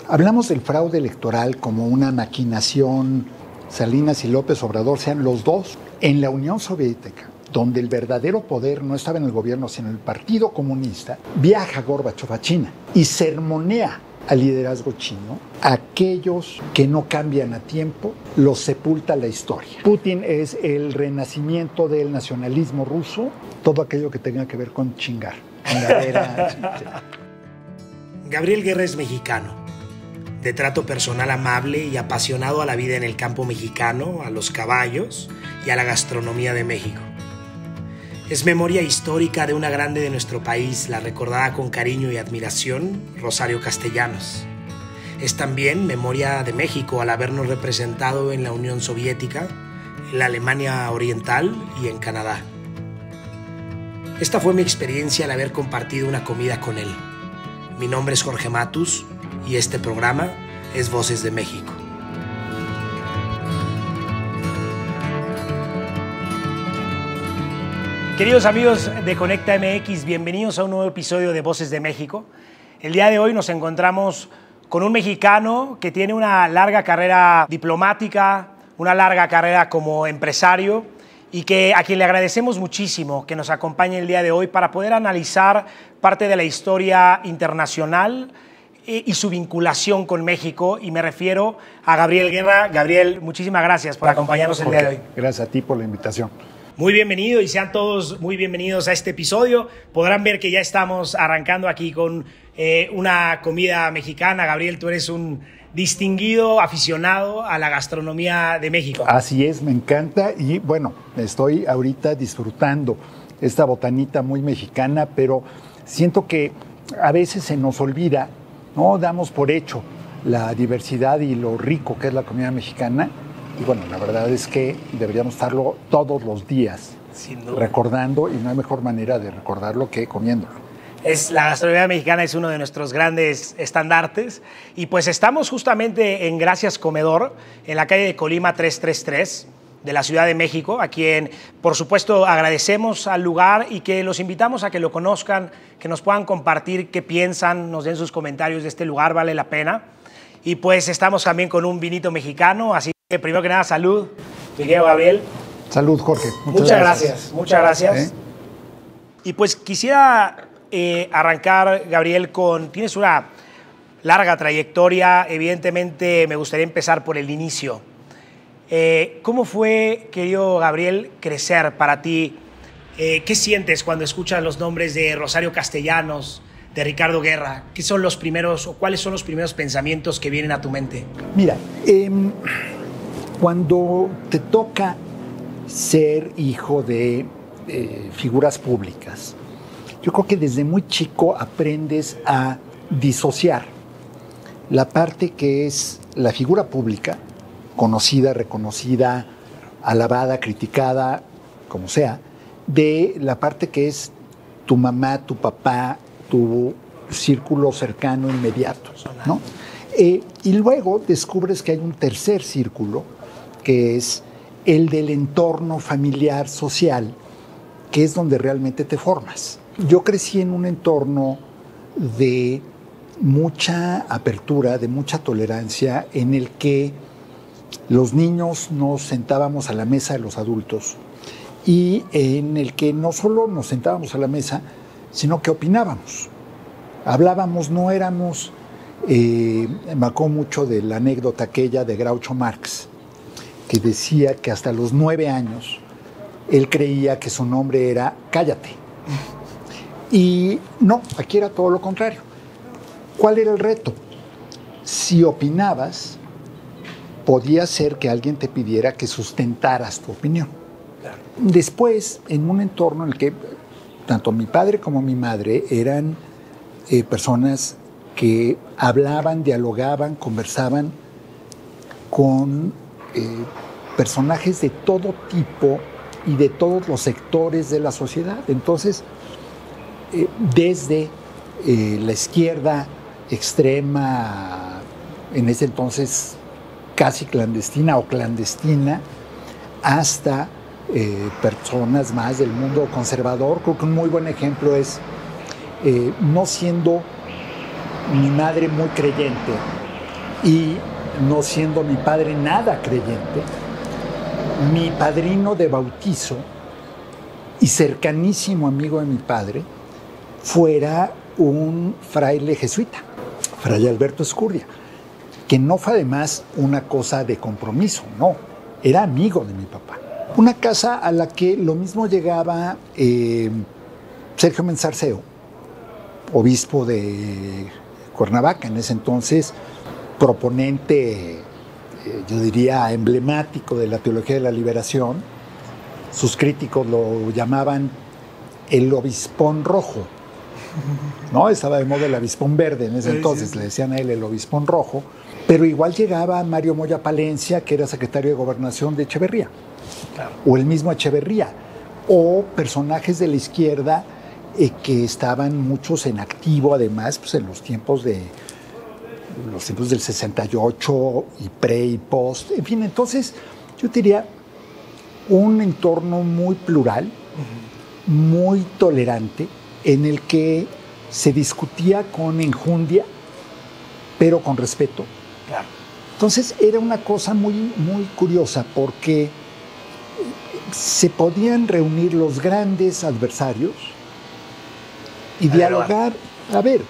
Hablamos del fraude electoral como una maquinación, Salinas y López Obrador sean los dos. En la Unión Soviética, donde el verdadero poder no estaba en el gobierno, sino en el Partido Comunista, viaja Gorbachov a China y sermonea al liderazgo chino. Aquellos que no cambian a tiempo, los sepulta la historia. Putin es el renacimiento del nacionalismo ruso, todo aquello que tenga que ver con chingar. Gabriel Guerra es mexicano, de trato personal amable y apasionado a la vida en el campo mexicano, a los caballos y a la gastronomía de México. Es memoria histórica de una grande de nuestro país, la recordada con cariño y admiración, Rosario Castellanos. Es también memoria de México al habernos representado en la Unión Soviética, en la Alemania Oriental y en Canadá. Esta fue mi experiencia al haber compartido una comida con él. Mi nombre es Jorge Matus y este programa es Voces de México. Queridos amigos de Conecta MX, bienvenidos a un nuevo episodio de Voces de México. El día de hoy nos encontramos con un mexicano que tiene una larga carrera diplomática, una larga carrera como empresario y a quien le agradecemos muchísimo que nos acompañe el día de hoy para poder analizar parte de la historia internacional y su vinculación con México, y me refiero a Gabriel Guerra. Gabriel, muchísimas gracias por acompañarnos el día de hoy. Gracias a ti por la invitación. Muy bienvenido y sean todos muy bienvenidos a este episodio. Podrán ver que ya estamos arrancando aquí con una comida mexicana. Gabriel, tú eres un distinguido aficionado a la gastronomía de México. Así es, me encanta y bueno, estoy ahorita disfrutando esta botanita muy mexicana, pero siento que a veces se nos olvida, no damos por hecho la diversidad y lo rico que es la comida mexicana. Y bueno, la verdad es que deberíamos estarlo todos los días recordando, y no hay mejor manera de recordarlo que comiéndolo. La gastronomía mexicana es uno de nuestros grandes estandartes y pues estamos justamente en Gracias Comedor, en la calle de Colima 333 de la Ciudad de México, a quien por supuesto agradecemos al lugar y que los invitamos a que lo conozcan, que nos puedan compartir qué piensan, nos den sus comentarios de este lugar, vale la pena. Y pues estamos también con un vinito mexicano, así que primero que nada, salud, Miguel Gabriel. Salud, Jorge. Muchas gracias. Muchas gracias. Y pues quisiera arrancar, Gabriel, tienes una larga trayectoria, evidentemente me gustaría empezar por el inicio. ¿Cómo fue, querido Gabriel, crecer para ti? ¿Qué sientes cuando escuchas los nombres de Rosario Castellanos, de Ricardo Guerra? ¿Qué son los primeros o cuáles son los primeros pensamientos que vienen a tu mente? Mira, cuando te toca ser hijo de figuras públicas, yo creo que desde muy chico aprendes a disociar la parte que es la figura pública, conocida, reconocida, alabada, criticada, como sea, de la parte que es tu mamá, tu papá, tu círculo cercano, inmediato, ¿no? Y luego descubres que hay un tercer círculo, que es el del entorno familiar, social, que es donde realmente te formas. Yo crecí en un entorno de mucha apertura, de mucha tolerancia, en el que los niños nos sentábamos a la mesa de los adultos y en el que no solo nos sentábamos a la mesa, sino que opinábamos. Hablábamos, no éramos... me acuerdo mucho de la anécdota aquella de Groucho Marx, que decía que hasta los 9 años él creía que su nombre era Cállate. Y no, aquí era todo lo contrario. ¿Cuál era el reto? Si opinabas, podía ser que alguien te pidiera que sustentaras tu opinión. Claro. Después, en un entorno en el que tanto mi padre como mi madre eran personas que hablaban, dialogaban, conversaban con personajes de todo tipo y de todos los sectores de la sociedad. Entonces, desde la izquierda extrema, en ese entonces casi clandestina o clandestina, hasta personas más del mundo conservador. Creo que un muy buen ejemplo es, no siendo mi madre muy creyente, Y no siendo mi padre nada creyente, mi padrino de bautizo y cercanísimo amigo de mi padre fuera un fraile jesuita, Fray Alberto Escurdia, que no fue además una cosa de compromiso, no, era amigo de mi papá. Una casa a la que lo mismo llegaba Sergio Menzarceo, obispo de Cuernavaca en ese entonces, proponente, yo diría, emblemático de la teología de la liberación. Sus críticos lo llamaban el obispón rojo, ¿no? Estaba de moda el obispón verde en ese entonces, le decían a él el obispón rojo, pero igual llegaba Mario Moya Palencia, que era secretario de Gobernación de Echeverría, claro, o el mismo Echeverría, o personajes de la izquierda que estaban muchos en activo, además, pues en los tiempos del 68 y pre y post, en fin, entonces yo diría un entorno muy plural, muy tolerante, en el que se discutía con enjundia, pero con respeto. Claro. Entonces era una cosa muy, muy curiosa, porque se podían reunir los grandes adversarios y dialogar. A ver,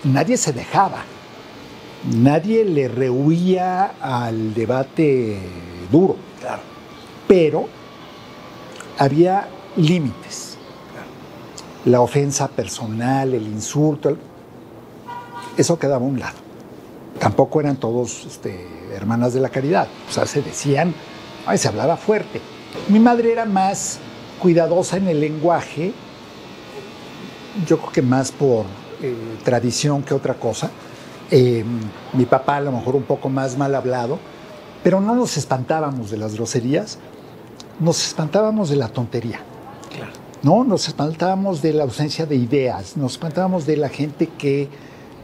nadie se dejaba. Nadie le rehuía al debate duro, claro, pero había límites. Claro. La ofensa personal, el insulto, eso quedaba a un lado. Tampoco eran todos hermanas de la caridad, o sea, se decían, se hablaba fuerte. Mi madre era más cuidadosa en el lenguaje, yo creo que más por tradición que otra cosa. Mi papá a lo mejor un poco más mal hablado, pero no nos espantábamos de las groserías, nos espantábamos de la tontería. Claro. ¿No? Nos espantábamos de la ausencia de ideas, nos espantábamos de la gente que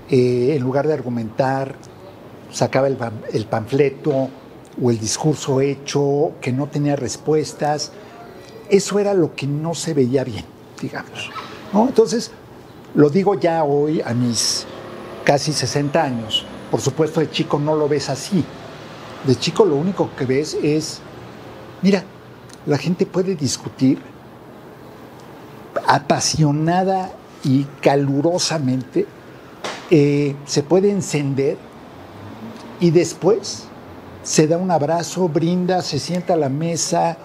en lugar de argumentar sacaba el panfleto o el discurso hecho, que no tenía respuestas. Eso era lo que no se veía bien, digamos, ¿no? Entonces, lo digo ya hoy a mis casi 60 años. Por supuesto, de chico no lo ves así. De chico lo único que ves es, mira, la gente puede discutir apasionada y calurosamente, se puede encender y después se da un abrazo, brinda, se sienta a la mesa,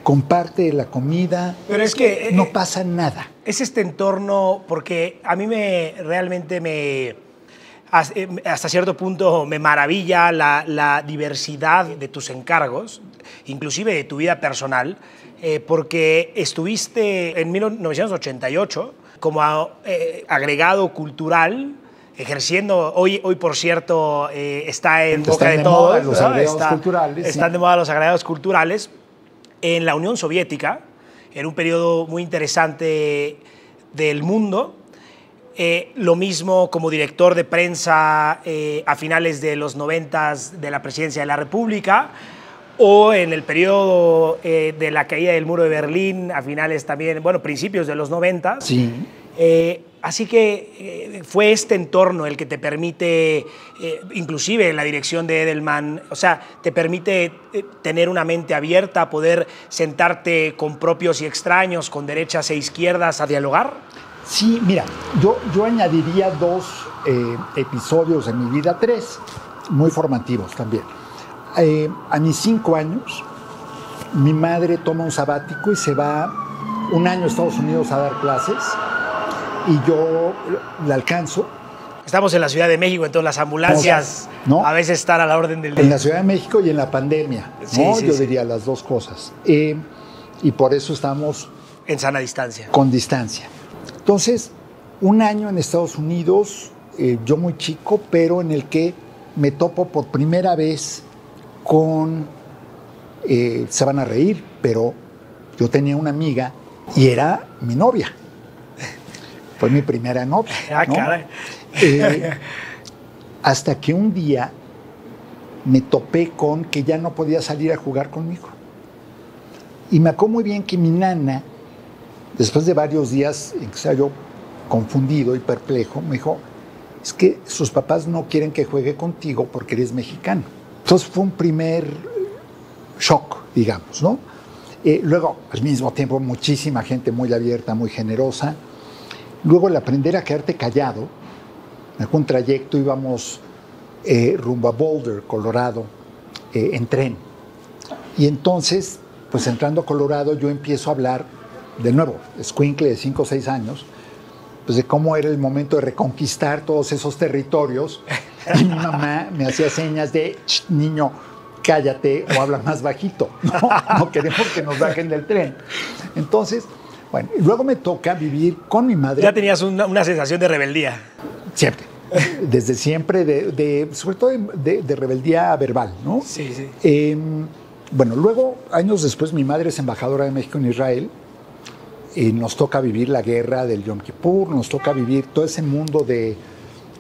comparte la comida. Pero es que no pasa nada. Es este entorno, porque a mí hasta cierto punto me maravilla la diversidad de tus encargos, inclusive de tu vida personal, porque estuviste en 1988 como agregado cultural, ejerciendo, hoy por cierto, está en boca de todos, los agregados culturales. Están de moda los agregados culturales en la Unión Soviética, en un periodo muy interesante del mundo. Lo mismo como director de prensa a finales de los 90 de la Presidencia de la República, o en el periodo de la caída del muro de Berlín, a finales también, principios de los 90. Sí. Así que fue este entorno el que te permite, inclusive en la dirección de Edelman, o sea, te permite tener una mente abierta, poder sentarte con propios y extraños, con derechas e izquierdas a dialogar. Sí, mira, yo añadiría 2 episodios en mi vida, 3, muy formativos también. A mis 5 años, mi madre toma un sabático y se va un año a Estados Unidos a dar clases, y yo la alcanzo. Estamos en la Ciudad de México, entonces las ambulancias, ¿no?, a veces están a la orden del día. En la Ciudad de México y en la pandemia, ¿no? Sí, yo diría las dos cosas. Y por eso estamos en sana distancia. Con distancia. Entonces, un año en Estados Unidos, yo muy chico, pero en el que me topo por primera vez con, se van a reír, pero yo tenía una amiga y era mi novia. Fue mi primera novia, ¿no? Caray. Hasta que un día me topé con que ya no podía salir a jugar conmigo. Y me acuerdo muy bien que mi nana, después de varios días en que estaba yo confundido y perplejo, me dijo, es que sus papás no quieren que juegue contigo porque eres mexicano. Entonces fue un primer shock, digamos, ¿no? Luego, al mismo tiempo, muchísima gente muy abierta, muy generosa. Luego, el aprender a quedarte callado. En algún trayecto íbamos rumbo a Boulder, Colorado, en tren. Y entonces, pues entrando a Colorado, yo empiezo a hablar, de nuevo, escuincle de 5 o 6 años, pues de cómo era el momento de reconquistar todos esos territorios. Y mi mamá me hacía señas de, niño, cállate o habla más bajito. No queremos que nos bajen del tren. Entonces, bueno, y luego me toca vivir con mi madre. Ya tenías una sensación de rebeldía. Siempre. Desde siempre, sobre todo de rebeldía verbal, ¿no? Sí, sí. Bueno, luego, años después, mi madre es embajadora de México en Israel. Nos toca vivir la guerra del Yom Kippur, nos toca vivir todo ese mundo de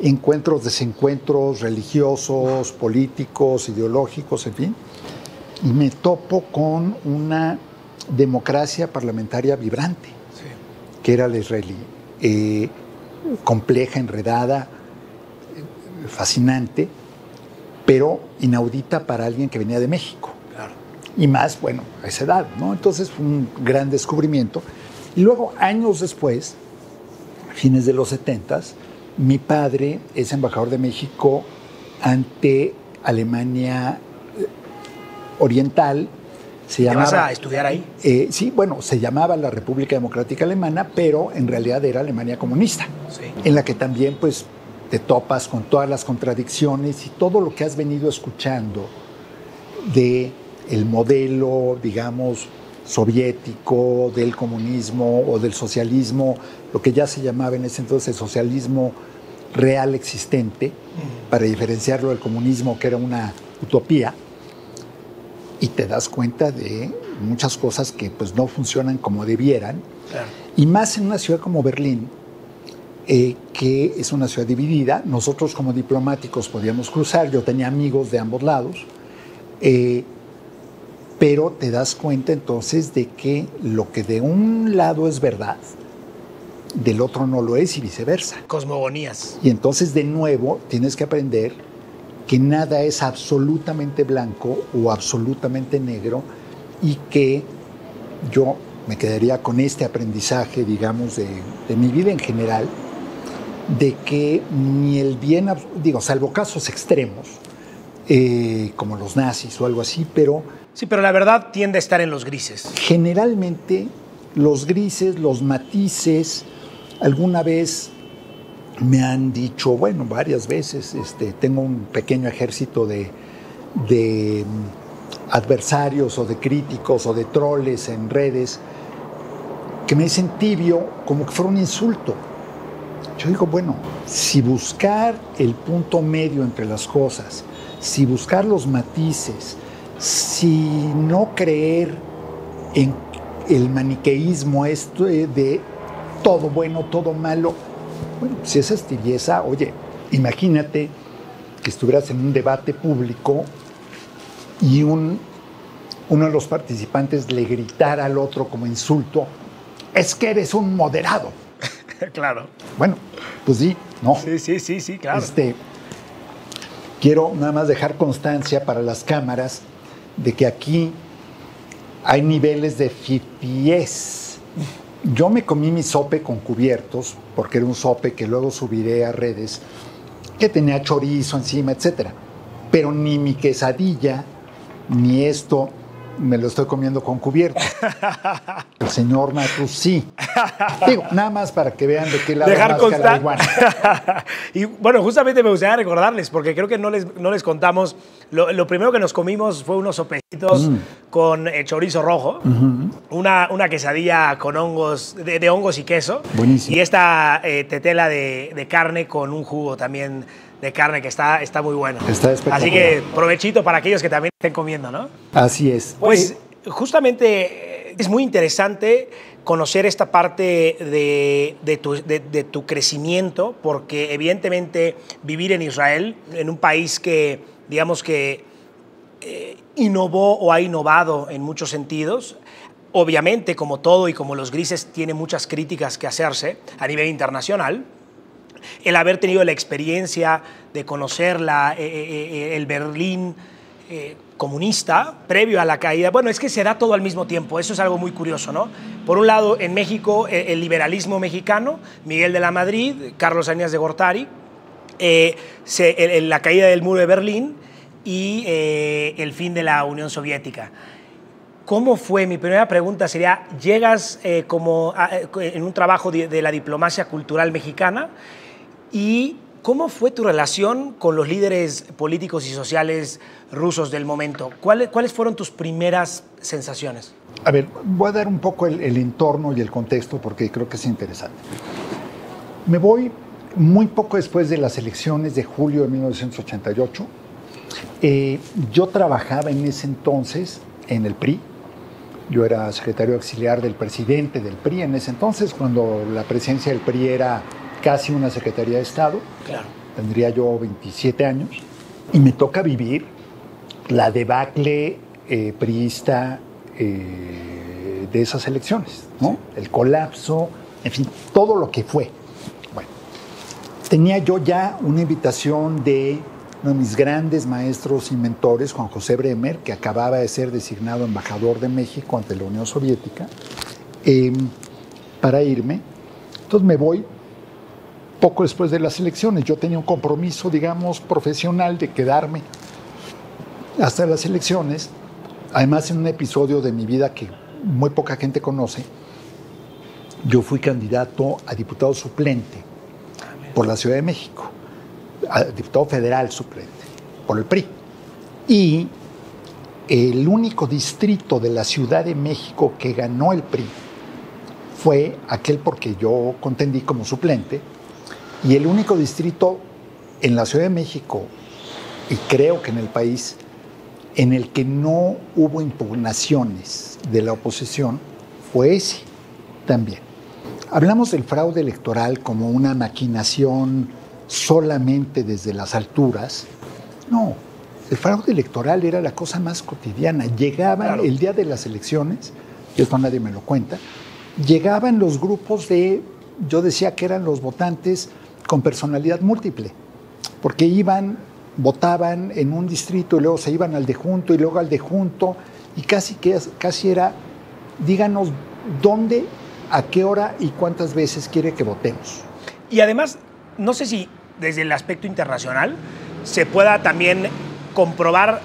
encuentros, desencuentros religiosos, políticos, ideológicos, en fin. Y me topo con una democracia parlamentaria vibrante, sí, que era la israelí. Compleja, enredada, fascinante, pero inaudita para alguien que venía de México. Claro. Y más, bueno, a esa edad, ¿no? Entonces fue un gran descubrimiento. Y luego, años después, fines de los 70s, mi padre es embajador de México ante Alemania Oriental. ¿Te vas a estudiar ahí? Sí, bueno, se llamaba la República Democrática Alemana, pero en realidad era Alemania comunista, sí, en la que también pues te topas con todas las contradicciones y todo lo que has venido escuchando de el modelo, digamos, soviético, del comunismo o del socialismo, lo que ya se llamaba en ese entonces el socialismo real existente, para diferenciarlo del comunismo, que era una utopía, y te das cuenta de muchas cosas que pues no funcionan como debieran, claro, y más en una ciudad como Berlín, que es una ciudad dividida. Nosotros como diplomáticos podíamos cruzar, yo tenía amigos de ambos lados, pero te das cuenta entonces de que lo que de un lado es verdad, del otro no lo es y viceversa. Cosmogonías. Y entonces de nuevo tienes que aprender que nada es absolutamente blanco o absolutamente negro, y que yo me quedaría con este aprendizaje, digamos, de mi vida en general, de que ni el bien, digo, salvo casos extremos, como los nazis o algo así, pero... Sí, pero la verdad tiende a estar en los grises. Generalmente los grises, los matices, alguna vez me han dicho, bueno, varias veces, tengo un pequeño ejército de adversarios o de críticos o de troles en redes que me dicen tibio, como que fuera un insulto. Yo digo, bueno, si buscar el punto medio entre las cosas, si buscar los matices, si no creer en el maniqueísmo esto de todo bueno, todo malo, bueno, si esa es tibieza, oye, imagínate que estuvieras en un debate público y uno de los participantes le gritara al otro como insulto, es que eres un moderado. Claro. Bueno, pues sí, ¿no? Sí, claro. Quiero nada más dejar constancia para las cámaras de que aquí hay niveles de fifiez. Yo me comí mi sope con cubiertos, porque era un sope que luego subiré a redes, que tenía chorizo encima, etcétera. Pero ni mi quesadilla, ni esto, me lo estoy comiendo con cubiertos. El señor Matus sí. Digo, nada más para que vean de qué lado dejar máscara iguana. Y bueno, justamente me gustaría recordarles, porque creo que no les contamos. Lo primero que nos comimos fue unos sopecitos con chorizo rojo, una quesadilla con hongos, de hongos y queso. Buenísimo. Y esta tetela de carne con un jugo también de carne que está muy bueno. Está espectacular. Así que provechito para aquellos que también estén comiendo, ¿no? Así es. Pues justamente es muy interesante conocer esta parte de tu crecimiento, porque evidentemente vivir en Israel, en un país que, digamos que innovó o ha innovado en muchos sentidos, obviamente como todo y como los grises tiene muchas críticas que hacerse a nivel internacional, el haber tenido la experiencia de conocer el Berlín comunista previo a la caída. Bueno, es que se da todo al mismo tiempo, eso es algo muy curioso, ¿no? Por un lado, en México, el liberalismo mexicano, Miguel de la Madrid, Carlos Salinas de Gortari, la caída del muro de Berlín y el fin de la Unión Soviética. ¿Cómo fue? Mi primera pregunta sería, llegas en un trabajo de la diplomacia cultural mexicana, y ¿cómo fue tu relación con los líderes políticos y sociales rusos del momento? ¿Cuáles fueron tus primeras sensaciones? A ver, voy a dar un poco el entorno y el contexto porque creo que es interesante. Me voy muy poco después de las elecciones de julio de 1988. Yo trabajaba en ese entonces en el PRI. Yo era secretario auxiliar del presidente del PRI en ese entonces, cuando la presidencia del PRI era casi una secretaría de Estado. Claro. Tendría yo 27 años. Y me toca vivir la debacle priista de esas elecciones, ¿no? El colapso, en fin, todo lo que fue. Bueno, tenía yo ya una invitación de uno de mis grandes maestros y mentores, Juan José Bremer, que acababa de ser designado embajador de México ante la Unión Soviética, para irme. Entonces me voy poco después de las elecciones. Yo tenía un compromiso, digamos, profesional de quedarme hasta las elecciones. Además, en un episodio de mi vida que muy poca gente conoce, yo fui candidato a diputado suplente por la Ciudad de México, a diputado federal suplente por el PRI. Y el único distrito de la Ciudad de México que ganó el PRI fue aquel porque yo contendí como suplente, y el único distrito en la Ciudad de México, y creo que en el país, en el que no hubo impugnaciones de la oposición, fue ese también. Hablamos del fraude electoral como una maquinación solamente desde las alturas. No, el fraude electoral era la cosa más cotidiana. Llegaban, claro, el día de las elecciones, y esto nadie me lo cuenta, llegaban los grupos yo decía que eran los votantes con personalidad múltiple, porque votaban en un distrito y luego se iban al de junto y luego al de junto, y casi era, díganos dónde, a qué hora y cuántas veces quiere que votemos. Y además, no sé si desde el aspecto internacional se pueda también comprobar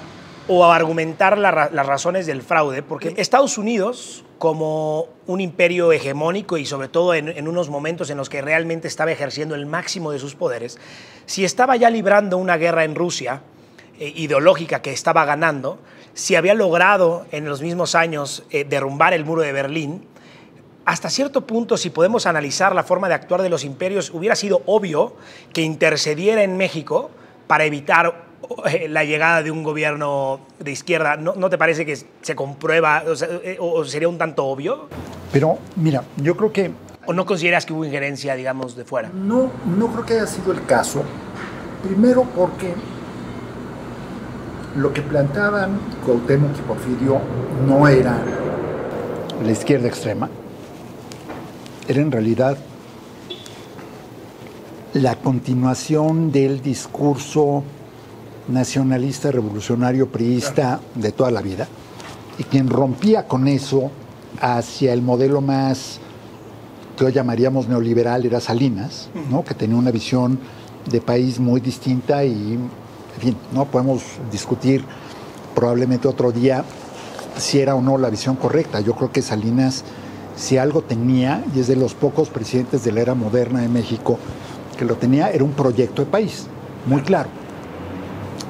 o argumentar las razones del fraude, porque Estados Unidos, como un imperio hegemónico y sobre todo en unos momentos en los que realmente estaba ejerciendo el máximo de sus poderes, si estaba ya librando una guerra en Rusia ideológica que estaba ganando, si había logrado en los mismos años derrumbar el muro de Berlín, hasta cierto punto, si podemos analizar la forma de actuar de los imperios, hubiera sido obvio que intercediera en México para evitar la llegada de un gobierno de izquierda. ¿No te parece que se comprueba, o sería un tanto obvio? Pero mira, yo creo que... ¿O no consideras que hubo injerencia, digamos, de fuera? No creo que haya sido el caso. Primero porque lo que planteaban Cuauhtémoc y Porfirio no era la izquierda extrema, era en realidad la continuación del discurso nacionalista, revolucionario, priista de toda la vida, y quien rompía con eso hacia el modelo más que hoy llamaríamos neoliberal era Salinas, ¿no? Que tenía una visión de país muy distinta y, en fin, no podemos discutir probablemente otro día si era o no la visión correcta. Yo creo que Salinas, si algo tenía, y es de los pocos presidentes de la era moderna de México que lo tenía, era un proyecto de país, muy claro.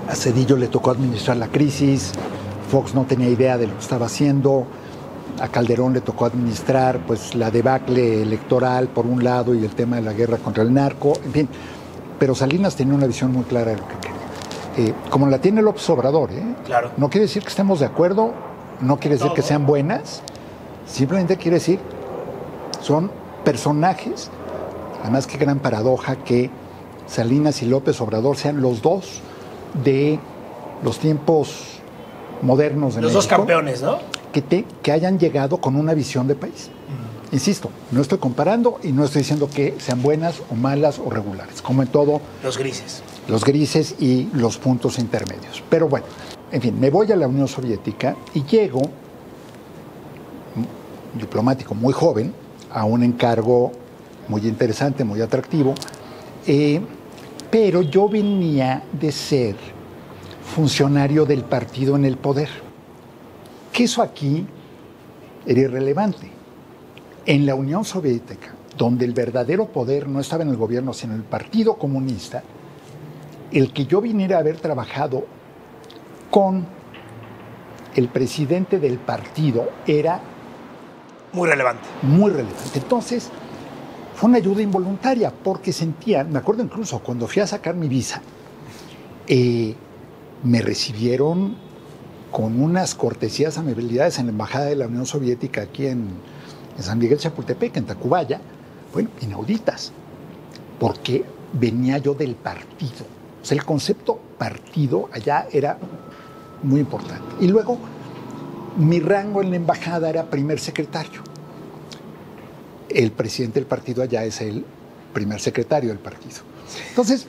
A Zedillo le tocó administrar la crisis, Fox no tenía idea de lo que estaba haciendo, a Calderón le tocó administrar pues la debacle electoral por un lado y el tema de la guerra contra el narco, en fin. Pero Salinas tenía una visión muy clara de lo que quería. Como la tiene López Obrador, Claro. No quiere decir que estemos de acuerdo, no quiere decir que sean buenas, simplemente quiere decir son personajes. Además, qué gran paradoja que Salinas y López Obrador sean los dos de los tiempos modernos de México. Los dos campeones, ¿no? Que hayan llegado con una visión de país. Insisto, no estoy comparando y no estoy diciendo que sean buenas o malas o regulares, como en todo. Los grises. Los grises y los puntos intermedios. Pero bueno, en fin, me voy a la Unión Soviética y llego, diplomático muy joven, a un encargo muy interesante, muy atractivo, pero yo venía de ser funcionario del partido en el poder, que eso aquí era irrelevante. En la Unión Soviética, donde el verdadero poder no estaba en el gobierno, sino en el Partido Comunista, el que yo viniera a haber trabajado con el presidente del partido era muy relevante. Muy relevante. Entonces, fue una ayuda involuntaria, porque sentía, me acuerdo incluso cuando fui a sacar mi visa, me recibieron con unas cortesías, amabilidades en la Embajada de la Unión Soviética aquí en San Miguel Chapultepec, en Tacubaya, bueno, inauditas, porque venía yo del partido. O sea, el concepto partido allá era muy importante. Y luego, mi rango en la embajada era primer secretario. El presidente del partido allá es el primer secretario del partido. Entonces,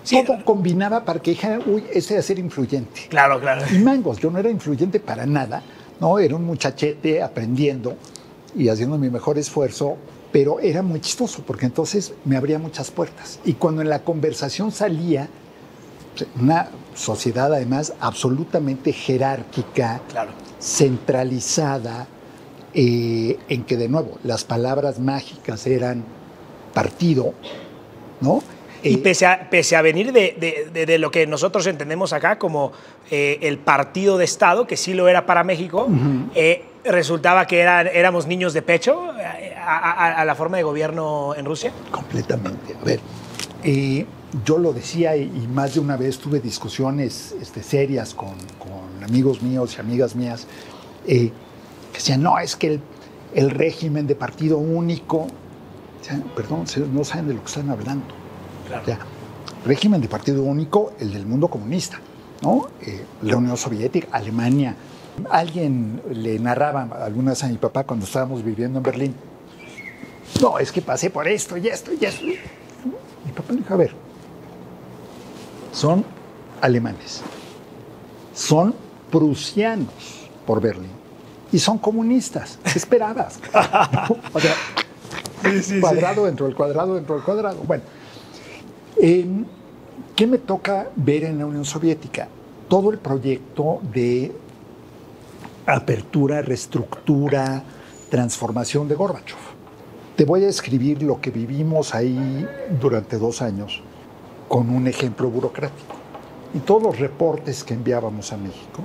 sí, todo combinaba para que dijera, uy, ese de ser influyente. Claro, claro. Y mangos, yo no era influyente para nada, ¿no? Era un muchachete aprendiendo y haciendo mi mejor esfuerzo, pero era muy chistoso porque entonces me abría muchas puertas. Y cuando en la conversación salía una sociedad además absolutamente jerárquica, claro, centralizada, en que de nuevo las palabras mágicas eran partido, ¿no? Y pese a venir de lo que nosotros entendemos acá como el partido de Estado, que sí lo era para México, resultaba que éramos niños de pecho a la forma de gobierno en Rusia. Completamente. A ver, yo lo decía y más de una vez tuve discusiones serias con amigos míos y amigas mías que decían, no, es que el régimen de partido único, o sea, perdón, no saben de lo que están hablando. Claro. O sea, régimen de partido único, el del mundo comunista, ¿no? La Unión Soviética, Alemania. Alguien le narraba algunas a mi papá cuando estábamos viviendo en Berlín. No, es que pasé por esto y esto y esto. Mi papá le dijo, a ver, son alemanes, son prusianos por Berlín y son comunistas. ¿Qué esperabas? O sea, cuadrado dentro del cuadrado dentro del cuadrado. Bueno, ¿qué me toca ver en la Unión Soviética? Todo el proyecto de apertura, reestructura, transformación de Gorbachov. Te voy a escribir lo que vivimos ahí durante 2 años con un ejemplo burocrático. Y todos los reportes que enviábamos a México,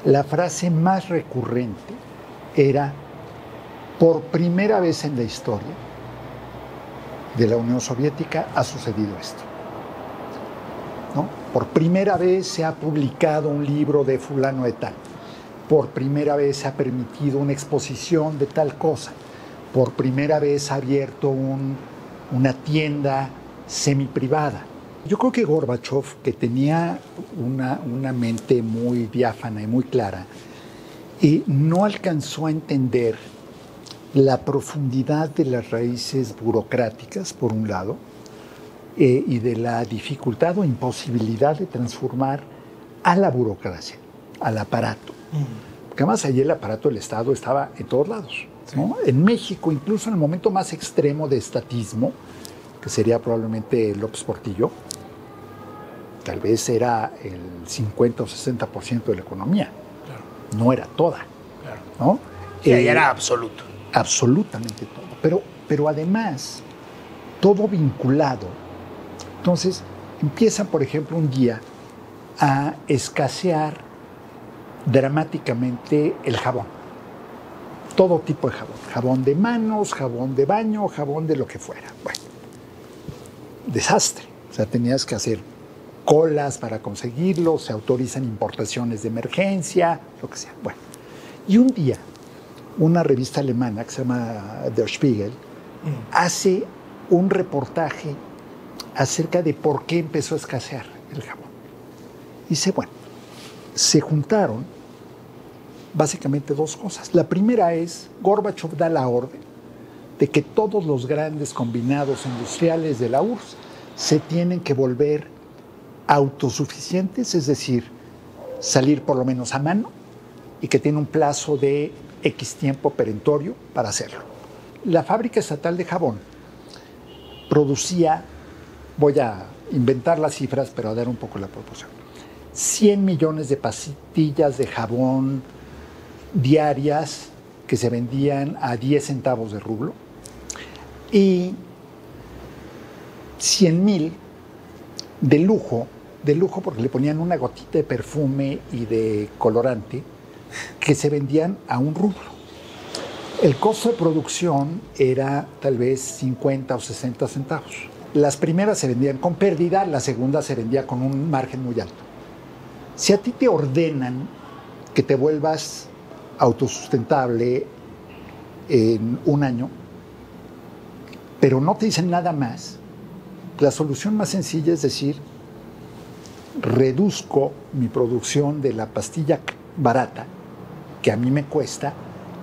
la frase más recurrente era: por primera vez en la historia de la Unión Soviética ha sucedido esto, ¿no? Por primera vez se ha publicado un libro de fulano de tal. Por primera vez se ha permitido una exposición de tal cosa. Por primera vez se ha abierto una tienda semiprivada. Yo creo que Gorbachov, que tenía una mente muy diáfana y muy clara, no alcanzó a entender la profundidad de las raíces burocráticas, por un lado, y de la dificultad o imposibilidad de transformar a la burocracia, al aparato. Porque además allí el aparato del Estado estaba en todos lados, ¿no? En México, incluso en el momento más extremo de estatismo, que sería probablemente López Portillo, tal vez era el 50 o 60% de la economía. Claro. No era toda. Claro. ¿No? Sí, era absoluto. Absolutamente todo. Pero además, todo vinculado. Entonces, empieza, por ejemplo, un día a escasear dramáticamente el jabón. Todo tipo de jabón. Jabón de manos, jabón de baño, jabón de lo que fuera. Bueno, desastre. O sea, tenías que hacer colas para conseguirlo, se autorizan importaciones de emergencia, lo que sea. Bueno, y un día, una revista alemana que se llama Der Spiegel hace un reportaje acerca de por qué empezó a escasear el jabón. Dice, bueno, se juntaron básicamente 2 cosas. La primera es, Gorbachov da la orden de que todos los grandes combinados industriales de la URSS se tienen que volver autosuficientes, es decir, salir por lo menos a mano y que tiene un plazo de X tiempo perentorio para hacerlo. La fábrica estatal de jabón producía, voy a inventar las cifras, pero a dar un poco la proporción, 100 millones de pastillas de jabón diarias que se vendían a 10 centavos de rublo y 100,000 de lujo porque le ponían una gotita de perfume y de colorante que se vendían a 1 rublo. El costo de producción era tal vez 50 o 60 centavos. Las primeras se vendían con pérdida, la segunda se vendía con un margen muy alto. Si a ti te ordenan que te vuelvas autosustentable en 1 año, pero no te dicen nada más, la solución más sencilla es decir, reduzco mi producción de la pastilla barata, que a mí me cuesta,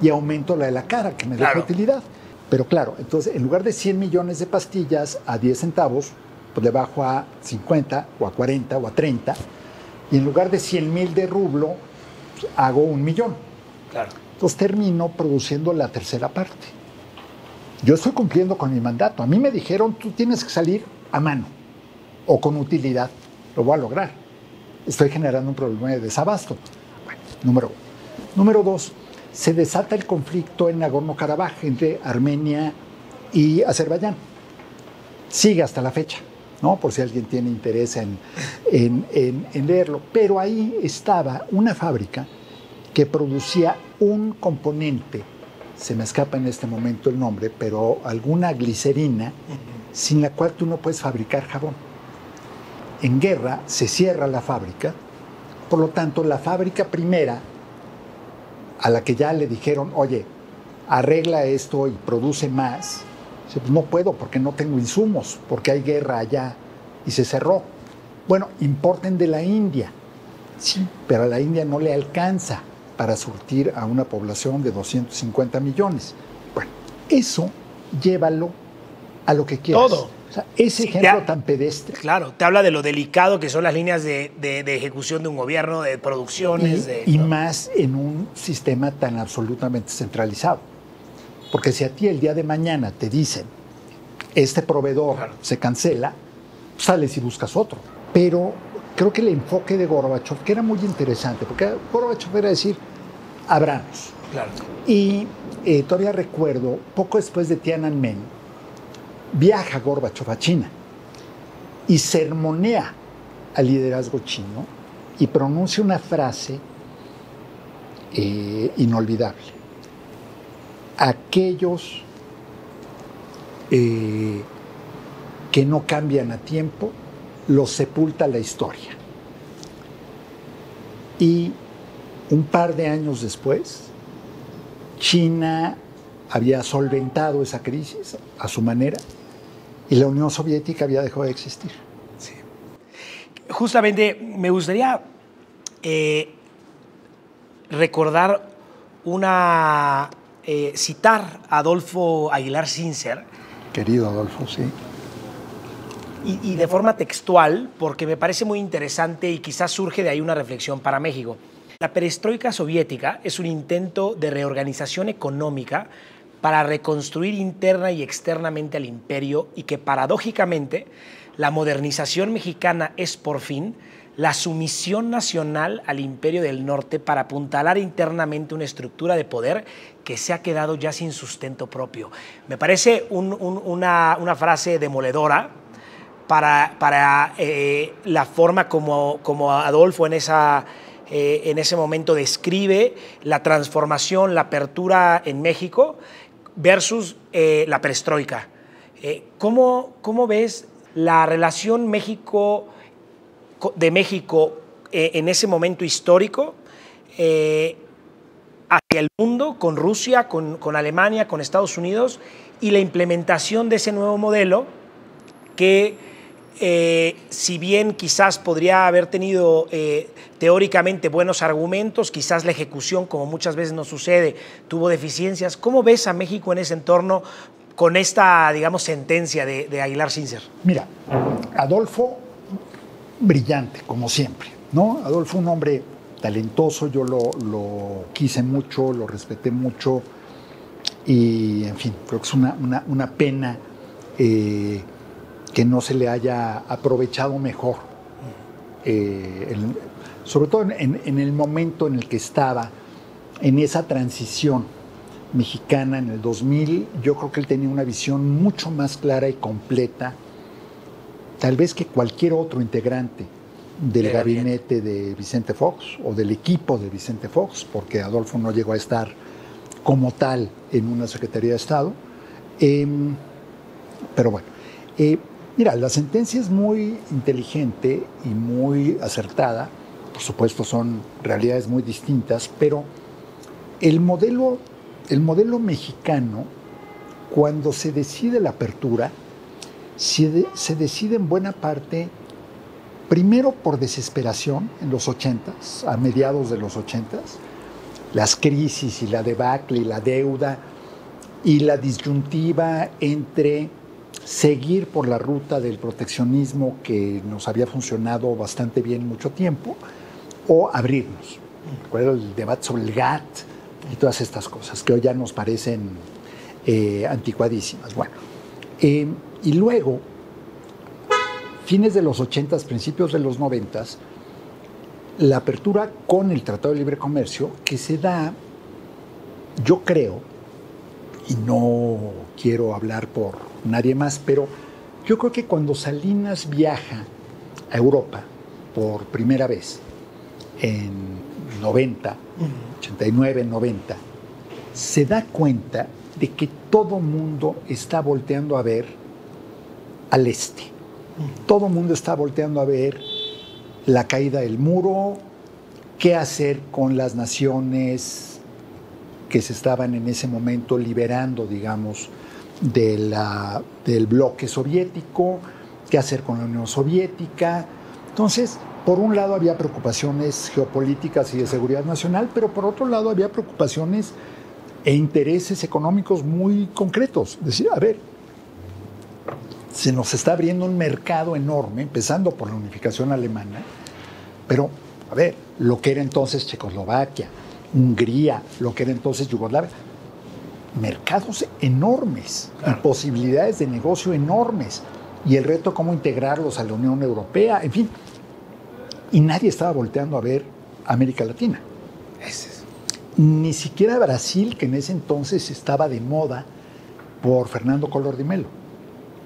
y aumento la de la cara, que me da utilidad. Pero claro, entonces en lugar de 100 millones de pastillas a 10 centavos, pues le bajo a 50 o a 40 o a 30, y en lugar de 100,000 de rublo, pues hago 1 millón. Claro. Entonces termino produciendo la tercera parte. Yo estoy cumpliendo con mi mandato. A mí me dijeron, tú tienes que salir a mano o con utilidad. Lo voy a lograr. Estoy generando un problema de desabasto. Bueno, número 1. Número 2, se desata el conflicto en Nagorno-Karabaj entre Armenia y Azerbaiyán. Sigue hasta la fecha, ¿no? Por si alguien tiene interés en leerlo. Pero ahí estaba una fábrica que producía un componente, se me escapa en este momento el nombre, pero alguna glicerina sin la cual tú no puedes fabricar jabón. En guerra se cierra la fábrica, por lo tanto la fábrica primera, a la que ya le dijeron, oye, arregla esto y produce más, dice, pues no puedo porque no tengo insumos, porque hay guerra allá, y se cerró. Bueno, importen de la India, sí, pero a la India no le alcanza para surtir a una población de 250 millones. Bueno, eso llévalo a lo que quieras. Todo. O sea, ese ejemplo tan pedestre. Claro, te habla de lo delicado que son las líneas de ejecución de un gobierno, de producciones. Y más en un sistema tan absolutamente centralizado. Porque si a ti el día de mañana te dicen, este proveedor se cancela, sales y buscas otro. Pero creo que el enfoque de Gorbachov, que era muy interesante, porque Gorbachov era decir, abramos. Claro. Y todavía recuerdo, poco después de Tiananmen, viaja Gorbachov a China y sermonea al liderazgo chino y pronuncia una frase inolvidable. Aquellos que no cambian a tiempo, los sepulta la historia. Y un par de años después, China había solventado esa crisis a su manera y la Unión Soviética había dejado de existir. Sí. Justamente me gustaría recordar citar a Adolfo Aguilar Sincer. Querido Adolfo, sí. Y de forma textual, porque me parece muy interesante y quizás surge de ahí una reflexión para México. La perestroika soviética es un intento de reorganización económica para reconstruir interna y externamente al imperio y que paradójicamente la modernización mexicana es por fin la sumisión nacional al imperio del norte para apuntalar internamente una estructura de poder que se ha quedado ya sin sustento propio. Me parece una frase demoledora para la forma como Adolfo en ese momento describe la transformación, la apertura en México versus la perestroika. ¿Cómo ves la relación de México en ese momento histórico hacia el mundo, con Rusia, con Alemania, con Estados Unidos, y la implementación de ese nuevo modelo que, si bien quizás podría haber tenido teóricamente buenos argumentos, quizás la ejecución, como muchas veces nos sucede, tuvo deficiencias? ¿Cómo ves a México en ese entorno con esta, digamos, sentencia de Aguilar Sincer? Mira, Adolfo, brillante, como siempre, ¿no? Adolfo, un hombre talentoso, yo lo quise mucho, lo respeté mucho y, en fin, creo que es una pena que no se le haya aprovechado mejor, sobre todo en el momento en el que estaba, en esa transición mexicana en el 2000, yo creo que él tenía una visión mucho más clara y completa, tal vez que cualquier otro integrante del gabinete de Vicente Fox o del equipo de Vicente Fox, porque Adolfo no llegó a estar como tal en una Secretaría de Estado. Pero bueno, mira, la sentencia es muy inteligente y muy acertada. Por supuesto, son realidades muy distintas, pero el modelo mexicano, cuando se decide la apertura, se decide en buena parte, primero por desesperación en los 80s, a mediados de los 80s, las crisis y la debacle y la deuda y la disyuntiva entre seguir por la ruta del proteccionismo que nos había funcionado bastante bien mucho tiempo o abrirnos. Recuerdo el debate sobre el GATT y todas estas cosas que hoy ya nos parecen anticuadísimas. Bueno, y luego, fines de los 80s, principios de los 90s, la apertura con el Tratado de Libre Comercio, que se da, yo creo, y no quiero hablar por nadie más, pero yo creo que cuando Salinas viaja a Europa por primera vez, en 90, 89, 90, se da cuenta de que todo mundo está volteando a ver al este. Todo mundo está volteando a ver la caída del muro, qué hacer con las naciones que se estaban en ese momento liberando, digamos, del bloque soviético, qué hacer con la Unión Soviética. Entonces, por un lado había preocupaciones geopolíticas y de seguridad nacional, pero por otro lado había preocupaciones e intereses económicos muy concretos. Es decir, a ver, se nos está abriendo un mercado enorme, empezando por la unificación alemana, pero, a ver, lo que era entonces Checoslovaquia, Hungría, lo que era entonces Yugoslavia, mercados enormes, claro, y posibilidades de negocio enormes, y el reto cómo integrarlos a la Unión Europea, en fin, y nadie estaba volteando a ver América Latina. Ni siquiera Brasil, que en ese entonces estaba de moda por Fernando Collor de Mello,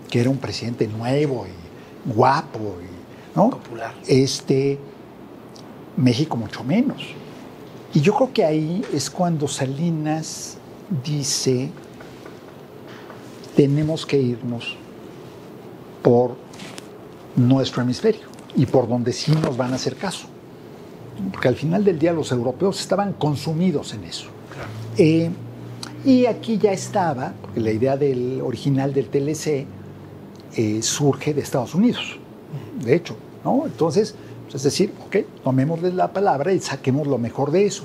que era un presidente nuevo y guapo, y, ¿no? Popular. México mucho menos. Y yo creo que ahí es cuando Salinas dice, tenemos que irnos por nuestro hemisferio y por donde sí nos van a hacer caso. Porque al final del día los europeos estaban consumidos en eso. Claro. Y aquí ya estaba, porque la idea original del TLC surge de Estados Unidos, de hecho, ¿no? Entonces, es decir, ok, tomémosles la palabra y saquemos lo mejor de eso.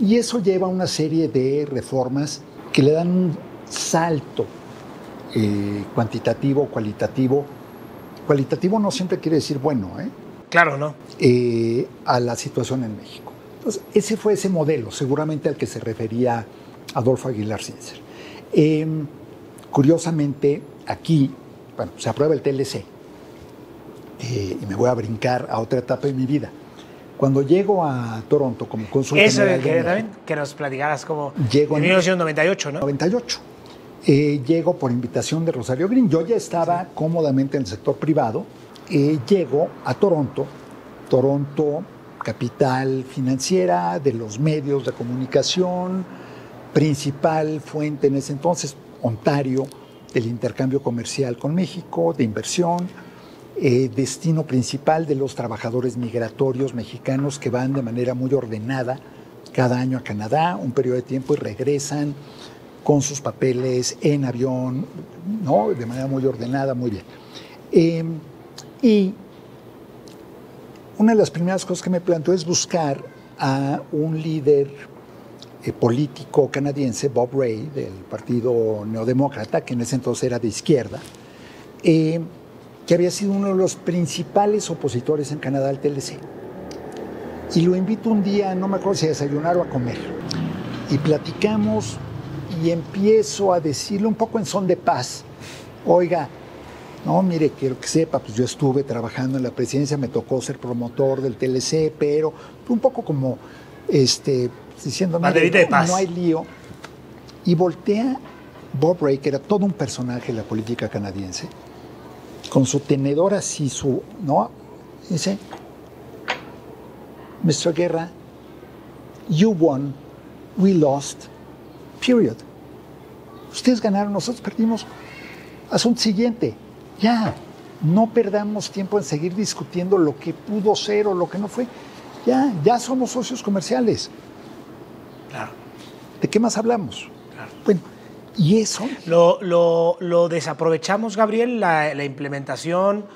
Y eso lleva a una serie de reformas que le dan un salto cuantitativo, cualitativo. Cualitativo no siempre quiere decir bueno, ¿eh? Claro, ¿no? A la situación en México. Entonces, ese fue ese modelo, seguramente al que se refería Adolfo Aguilar Sincer. Curiosamente, aquí, bueno, se aprueba el TLC y me voy a brincar a otra etapa de mi vida. Cuando llego a Toronto como cónsul general de México, que nos platicaras como llego en 1998, ¿no? 98. Llego por invitación de Rosario Green. Yo ya estaba cómodamente en el sector privado. Llego a Toronto, capital financiera de los medios de comunicación, principal fuente en ese entonces, Ontario, del intercambio comercial con México, de inversión, destino principal de los trabajadores migratorios mexicanos que van de manera muy ordenada cada año a Canadá, un periodo de tiempo, y regresan con sus papeles en avión, ¿no? De manera muy ordenada, muy bien. Y una de las primeras cosas que me planteo es buscar a un líder político canadiense, Bob Rae, del Partido Neodemócrata, que en ese entonces era de izquierda, que había sido uno de los principales opositores en Canadá al TLC. Y lo invito un día, no me acuerdo si a desayunar o a comer, y platicamos y empiezo a decirle un poco en son de paz, oiga, no, mire, quiero que sepa, pues yo estuve trabajando en la presidencia, me tocó ser promotor del TLC, pero un poco como diciendo, mire, no hay lío. Y voltea Bob Rae, que era todo un personaje de la política canadiense, con su tenedor así, ¿no? Dice, Mr. Guerra, you won, we lost, period. Ustedes ganaron, nosotros perdimos. Asunto siguiente. Ya, no perdamos tiempo en seguir discutiendo lo que pudo ser o lo que no fue. Ya somos socios comerciales. Claro. ¿De qué más hablamos? Claro. Bueno, y eso... Lo desaprovechamos, Gabriel, la implementación,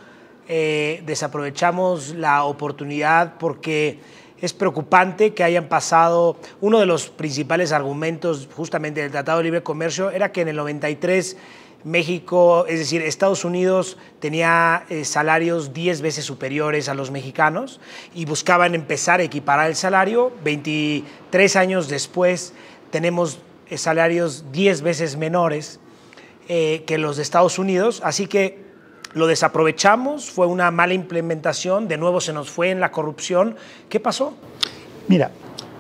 desaprovechamos la oportunidad porque es preocupante que hayan pasado... Uno de los principales argumentos justamente del Tratado de Libre Comercio era que en el 93... México, es decir, Estados Unidos tenía salarios 10 veces superiores a los mexicanos y buscaban empezar a equiparar el salario. 23 años después tenemos salarios 10 veces menores que los de Estados Unidos, así que lo desaprovechamos, fue una mala implementación, de nuevo se nos fue en la corrupción. ¿Qué pasó? Mira,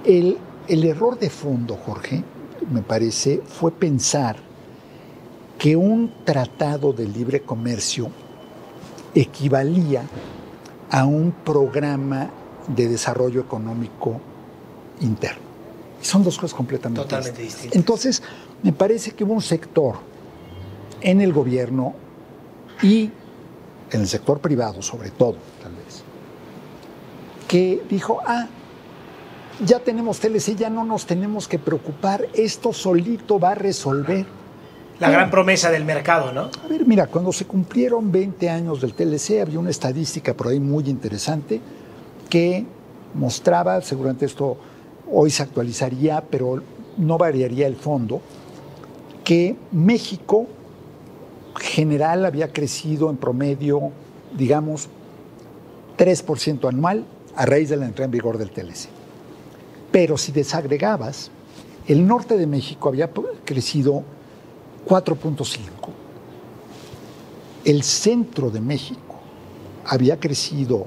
el error de fondo, Jorge, me parece, fue pensar que un tratado de libre comercio equivalía a un programa de desarrollo económico interno. Y son dos cosas completamente distintas. Entonces, me parece que hubo un sector en el gobierno y en el sector privado, sobre todo, tal vez, que dijo, ya tenemos TLC, ya no nos tenemos que preocupar, esto solito va a resolver. La gran promesa del mercado, ¿no? A ver, mira, cuando se cumplieron 20 años del TLC, había una estadística por ahí muy interesante que mostraba, seguramente esto hoy se actualizaría, pero no variaría el fondo, que México general había crecido en promedio, digamos, 3% anual a raíz de la entrada en vigor del TLC. Pero si desagregabas, el norte de México había crecido 4.5. El centro de México había crecido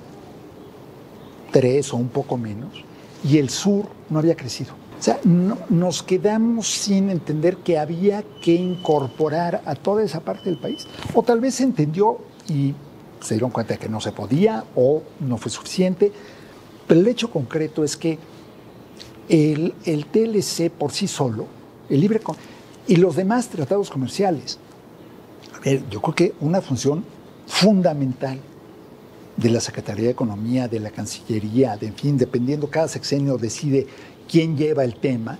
3 o un poco menos y el sur no había crecido. O sea, nos quedamos sin entender que había que incorporar a toda esa parte del país. O tal vez se entendió y se dieron cuenta de que no se podía o no fue suficiente. Pero el hecho concreto es que el TLC por sí solo, el libre comercio, y los demás tratados comerciales. A ver, yo creo que una función fundamental de la Secretaría de Economía, de la Cancillería, en fin, dependiendo, cada sexenio decide quién lleva el tema.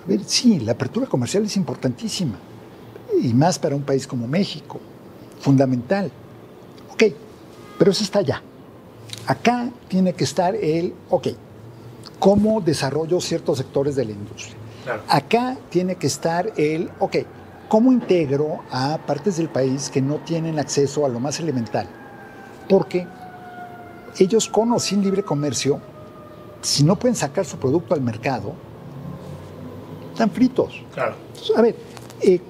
A ver, sí, la apertura comercial es importantísima, y más para un país como México, fundamental. Ok, pero eso está allá. Acá tiene que estar cómo desarrollo ciertos sectores de la industria. Claro. Acá tiene que estar ¿cómo integro a partes del país que no tienen acceso a lo más elemental? Porque ellos con o sin libre comercio, si no pueden sacar su producto al mercado, están fritos. Claro. Entonces, a ver,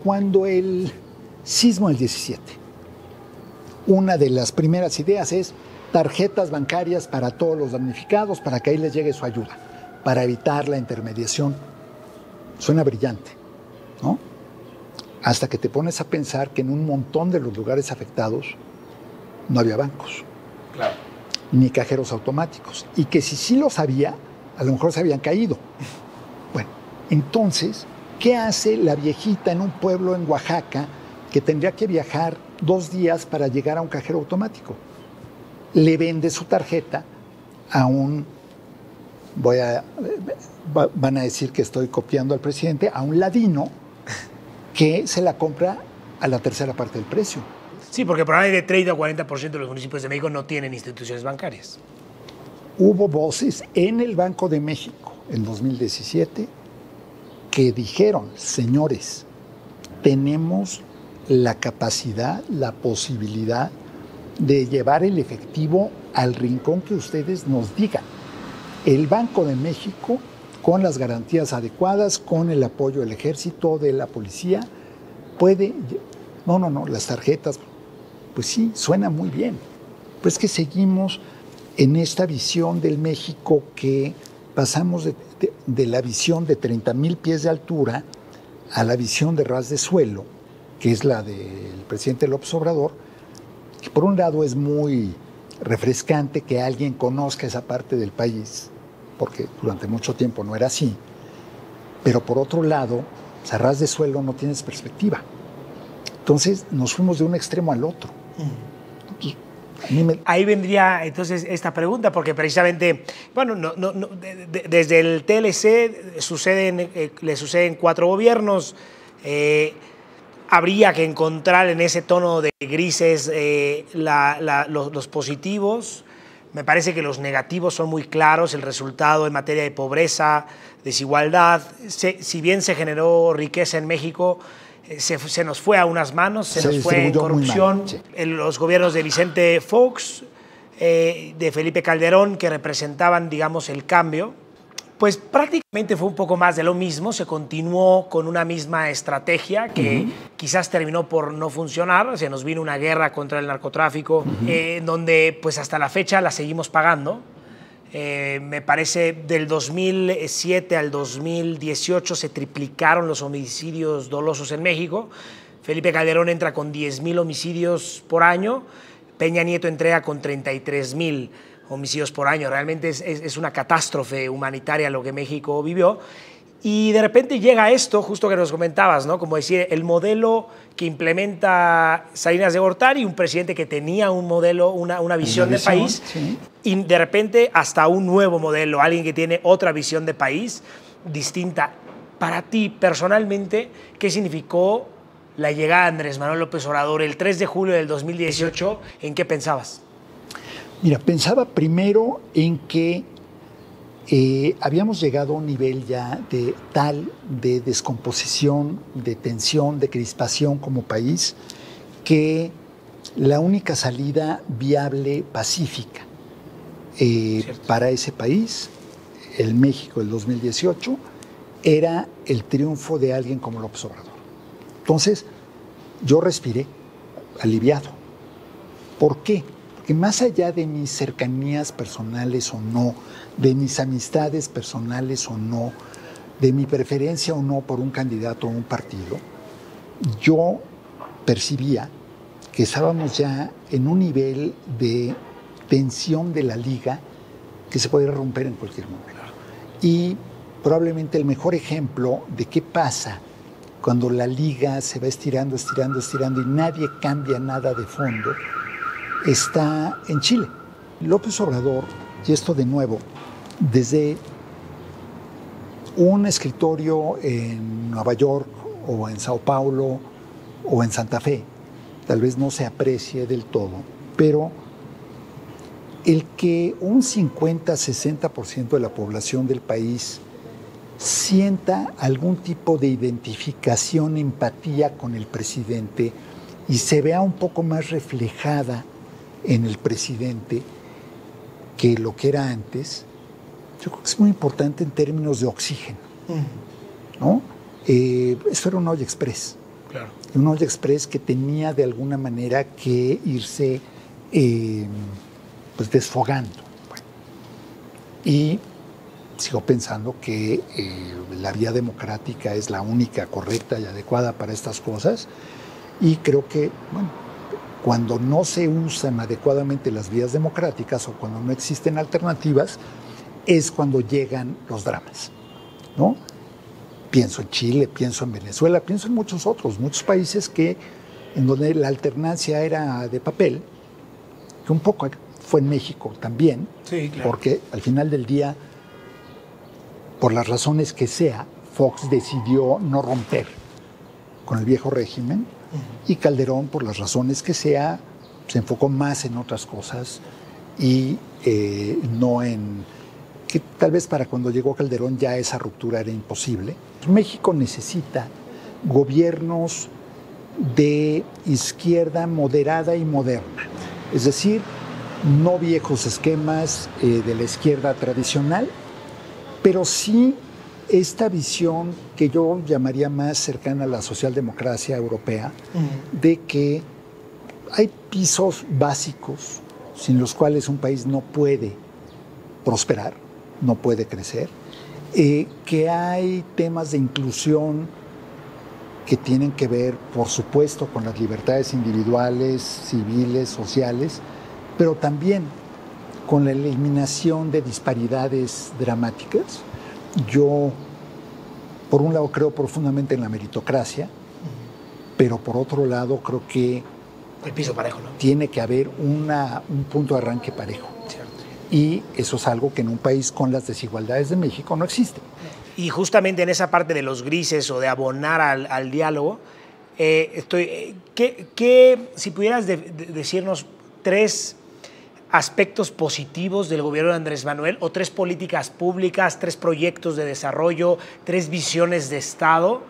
cuando el sismo del 17, una de las primeras ideas es tarjetas bancarias para todos los damnificados, para que ahí les llegue su ayuda, para evitar la intermediación. Suena brillante, ¿no? Hasta que te pones a pensar que en un montón de los lugares afectados no había bancos, claro, ni cajeros automáticos, y que si sí los había, a lo mejor se habían caído. Bueno, entonces, ¿qué hace la viejita en un pueblo en Oaxaca que tendría que viajar 2 días para llegar a un cajero automático? Le vende su tarjeta a un... van a decir que estoy copiando al presidente, a un ladino que se la compra a la tercera parte del precio. Sí, porque probablemente 30 o 40% de los municipios de México no tienen instituciones bancarias. Hubo voces en el Banco de México en 2017 que dijeron, señores, tenemos la capacidad, la posibilidad de llevar el efectivo al rincón que ustedes nos digan. El Banco de México, con las garantías adecuadas, con el apoyo del ejército, de la policía, puede... No, las tarjetas, pues sí, suena muy bien. Pues que seguimos en esta visión del México que pasamos de la visión de 30,000 pies de altura a la visión de ras de suelo, que es la del presidente López Obrador, que por un lado es muy refrescante que alguien conozca esa parte del país, porque durante mucho tiempo no era así, pero por otro lado, a ras de suelo no tienes perspectiva. Entonces nos fuimos de un extremo al otro. Ahí vendría entonces esta pregunta, porque precisamente, bueno, desde el TLC le suceden 4 gobiernos. Habría que encontrar en ese tono de grises los positivos. Me parece que los negativos son muy claros, el resultado en materia de pobreza, desigualdad. Si bien se generó riqueza en México, se nos fue a unas manos, se nos fue en corrupción. Sí. Los gobiernos de Vicente Fox, de Felipe Calderón, que representaban, digamos, el cambio, pues prácticamente fue un poco más de lo mismo. Se continuó con una misma estrategia que quizás terminó por no funcionar. Se nos vino una guerra contra el narcotráfico, donde pues hasta la fecha la seguimos pagando. Me parece del 2007 al 2018 se triplicaron los homicidios dolosos en México. Felipe Calderón entra con 10,000 homicidios por año. Peña Nieto entrega con 33,000 homicidios por año. Realmente es una catástrofe humanitaria lo que México vivió. Y de repente llega esto, justo que nos comentabas, ¿no? Como decir, el modelo que implementa Salinas de Gortari, un presidente que tenía un modelo, una visión de país, sí. Y de repente hasta un nuevo modelo, alguien que tiene otra visión de país distinta. Para ti, personalmente, ¿qué significó la llegada de Andrés Manuel López Obrador el 3 de julio del 2018? ¿En qué pensabas? Mira, pensaba primero en que habíamos llegado a un nivel ya de descomposición, de tensión, de crispación como país, que la única salida viable, pacífica para ese país, el México del 2018, era el triunfo de alguien como López Obrador. Entonces, yo respiré aliviado. ¿Por qué? Porque más allá de mis cercanías personales o no, de mis amistades personales o no, de mi preferencia o no por un candidato o un partido, yo percibía que estábamos ya en un nivel de tensión de la liga que se podía romper en cualquier momento. Y probablemente el mejor ejemplo de qué pasa cuando la liga se va estirando y nadie cambia nada de fondo, está en Chile. López Obrador, y esto de nuevo, desde un escritorio en Nueva York o en Sao Paulo o en Santa Fe, tal vez no se aprecie del todo, pero el que un 50-60% de la población del país sienta algún tipo de identificación, empatía con el presidente y se vea un poco más reflejada en el presidente que lo que era antes, yo creo que es muy importante en términos de oxígeno, ¿no? Eso era un Olla Express. Claro. Un Olla Express que tenía de alguna manera que irse pues desfogando. Bueno, y sigo pensando que la vía democrática es la única correcta y adecuada para estas cosas, y creo que, bueno, cuando no se usan adecuadamente las vías democráticas o cuando no existen alternativas, es cuando llegan los dramas, ¿no? Pienso en Chile, pienso en Venezuela, pienso en muchos países en donde la alternancia era de papel, que un poco fue en México también, sí, claro. Porque al final del día, por las razones que sea, Fox decidió no romper con el viejo régimen, y Calderón, por las razones que sea, se enfocó más en otras cosas y no en que tal vez para cuando llegó Calderón ya esa ruptura era imposible. México necesita gobiernos de izquierda moderada y moderna, es decir, no viejos esquemas de la izquierda tradicional, pero sí esta visión que yo llamaría más cercana a la socialdemocracia europea, de que hay pisos básicos sin los cuales un país no puede prosperar, no puede crecer, que hay temas de inclusión que tienen que ver, por supuesto, con las libertades individuales, civiles, sociales, pero también con la eliminación de disparidades dramáticas. Yo, por un lado, creo profundamente en la meritocracia, pero por otro lado, creo que el piso parejo, ¿no? Tiene que haber un punto de arranque parejo. Cierto. Y eso es algo que en un país con las desigualdades de México no existe. Y justamente en esa parte de los grises o de abonar al diálogo, si pudieras decirnos 3 aspectos positivos del gobierno de Andrés Manuel o 3 políticas públicas, 3 proyectos de desarrollo, 3 visiones de Estado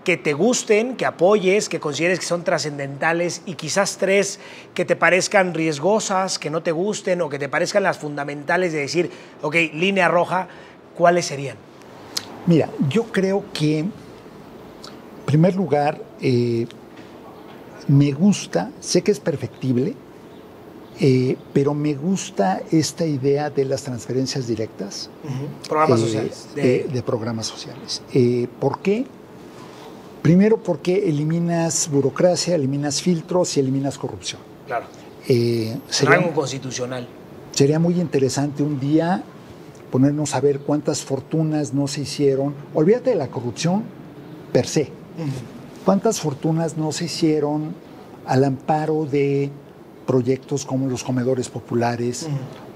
que te gusten, que apoyes, que consideres que son trascendentales y quizás 3 que te parezcan riesgosas, que no te gusten o que te parezcan las fundamentales de decir, ok, línea roja, ¿cuáles serían? Mira, yo creo que, en primer lugar, me gusta, sé que es perfectible, pero me gusta esta idea de las transferencias directas. Programas sociales. De programas sociales. ¿Por qué? Primero porque eliminas burocracia, eliminas filtros y eliminas corrupción. Claro. Rango constitucional. Sería muy interesante un día ponernos a ver cuántas fortunas no se hicieron. Olvídate de la corrupción per se. ¿Cuántas fortunas no se hicieron al amparo de proyectos como los comedores populares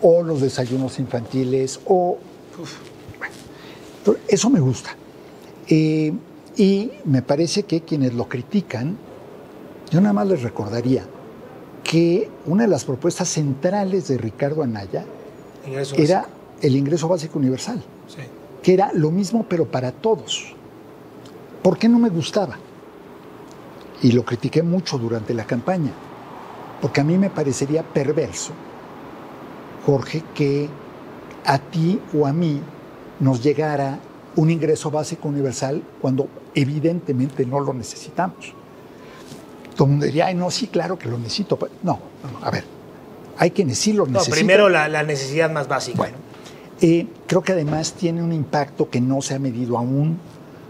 o los desayunos infantiles? Bueno, eso me gusta. Y me parece que quienes lo critican, yo nada más les recordaría que una de las propuestas centrales de Ricardo Anaya era el ingreso básico universal, sí, que era lo mismo pero para todos. ¿Por qué no me gustaba? Y lo critiqué mucho durante la campaña, porque a mí me parecería perverso, Jorge, que a ti o a mí nos llegara un ingreso básico universal cuando evidentemente no lo necesitamos. Todo el mundo diría, ay, no, sí, claro que lo necesito. No, a ver, hay quienes sí lo necesitan. Primero la necesidad más básica. Bueno, creo que además tiene un impacto que no se ha medido aún,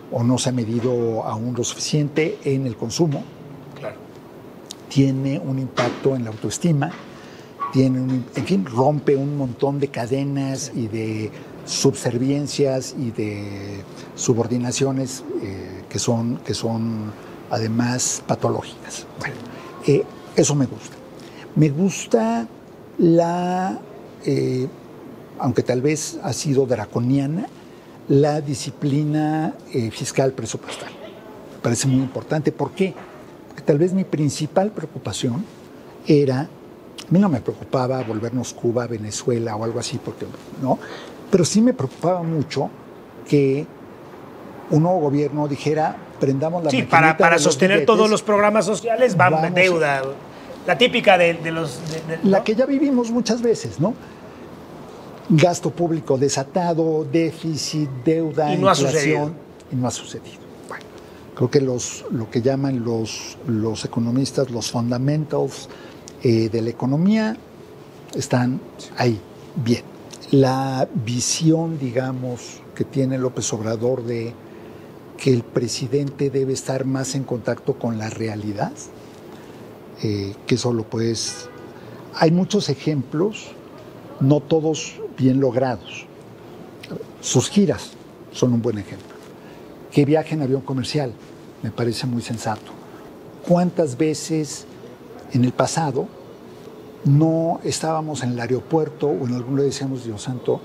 o no se ha medido aún lo suficiente en el consumo. Claro. Tiene un impacto en la autoestima, en fin, rompe un montón de cadenas y de subserviencias y de subordinaciones que son además patológicas. Bueno, eso me gusta. Me gusta aunque tal vez ha sido draconiana, la disciplina fiscal presupuestal. Me parece muy importante. ¿Por qué? Porque tal vez mi principal preocupación era, a mí no me preocupaba volvernos Cuba, Venezuela o algo así, porque no, pero sí me preocupaba mucho que un nuevo gobierno dijera, prendamos la maquinita para sostener billetes, todos los programas sociales, vamos deuda. La típica de los... La que ya vivimos muchas veces, ¿no? Gasto público desatado, déficit, deuda, y no inflación. Y no ha sucedido. Bueno, creo que lo que llaman los economistas los fundamentals de la economía están ahí, bien. La visión, digamos, que tiene López Obrador de que el presidente debe estar más en contacto con la realidad, que eso lo puedes... Hay muchos ejemplos, no todos bien logrados. Sus giras son un buen ejemplo. Que viaje en avión comercial, me parece muy sensato. ¿Cuántas veces en el pasado no estábamos en el aeropuerto o en algún lugar decíamos, Dios santo,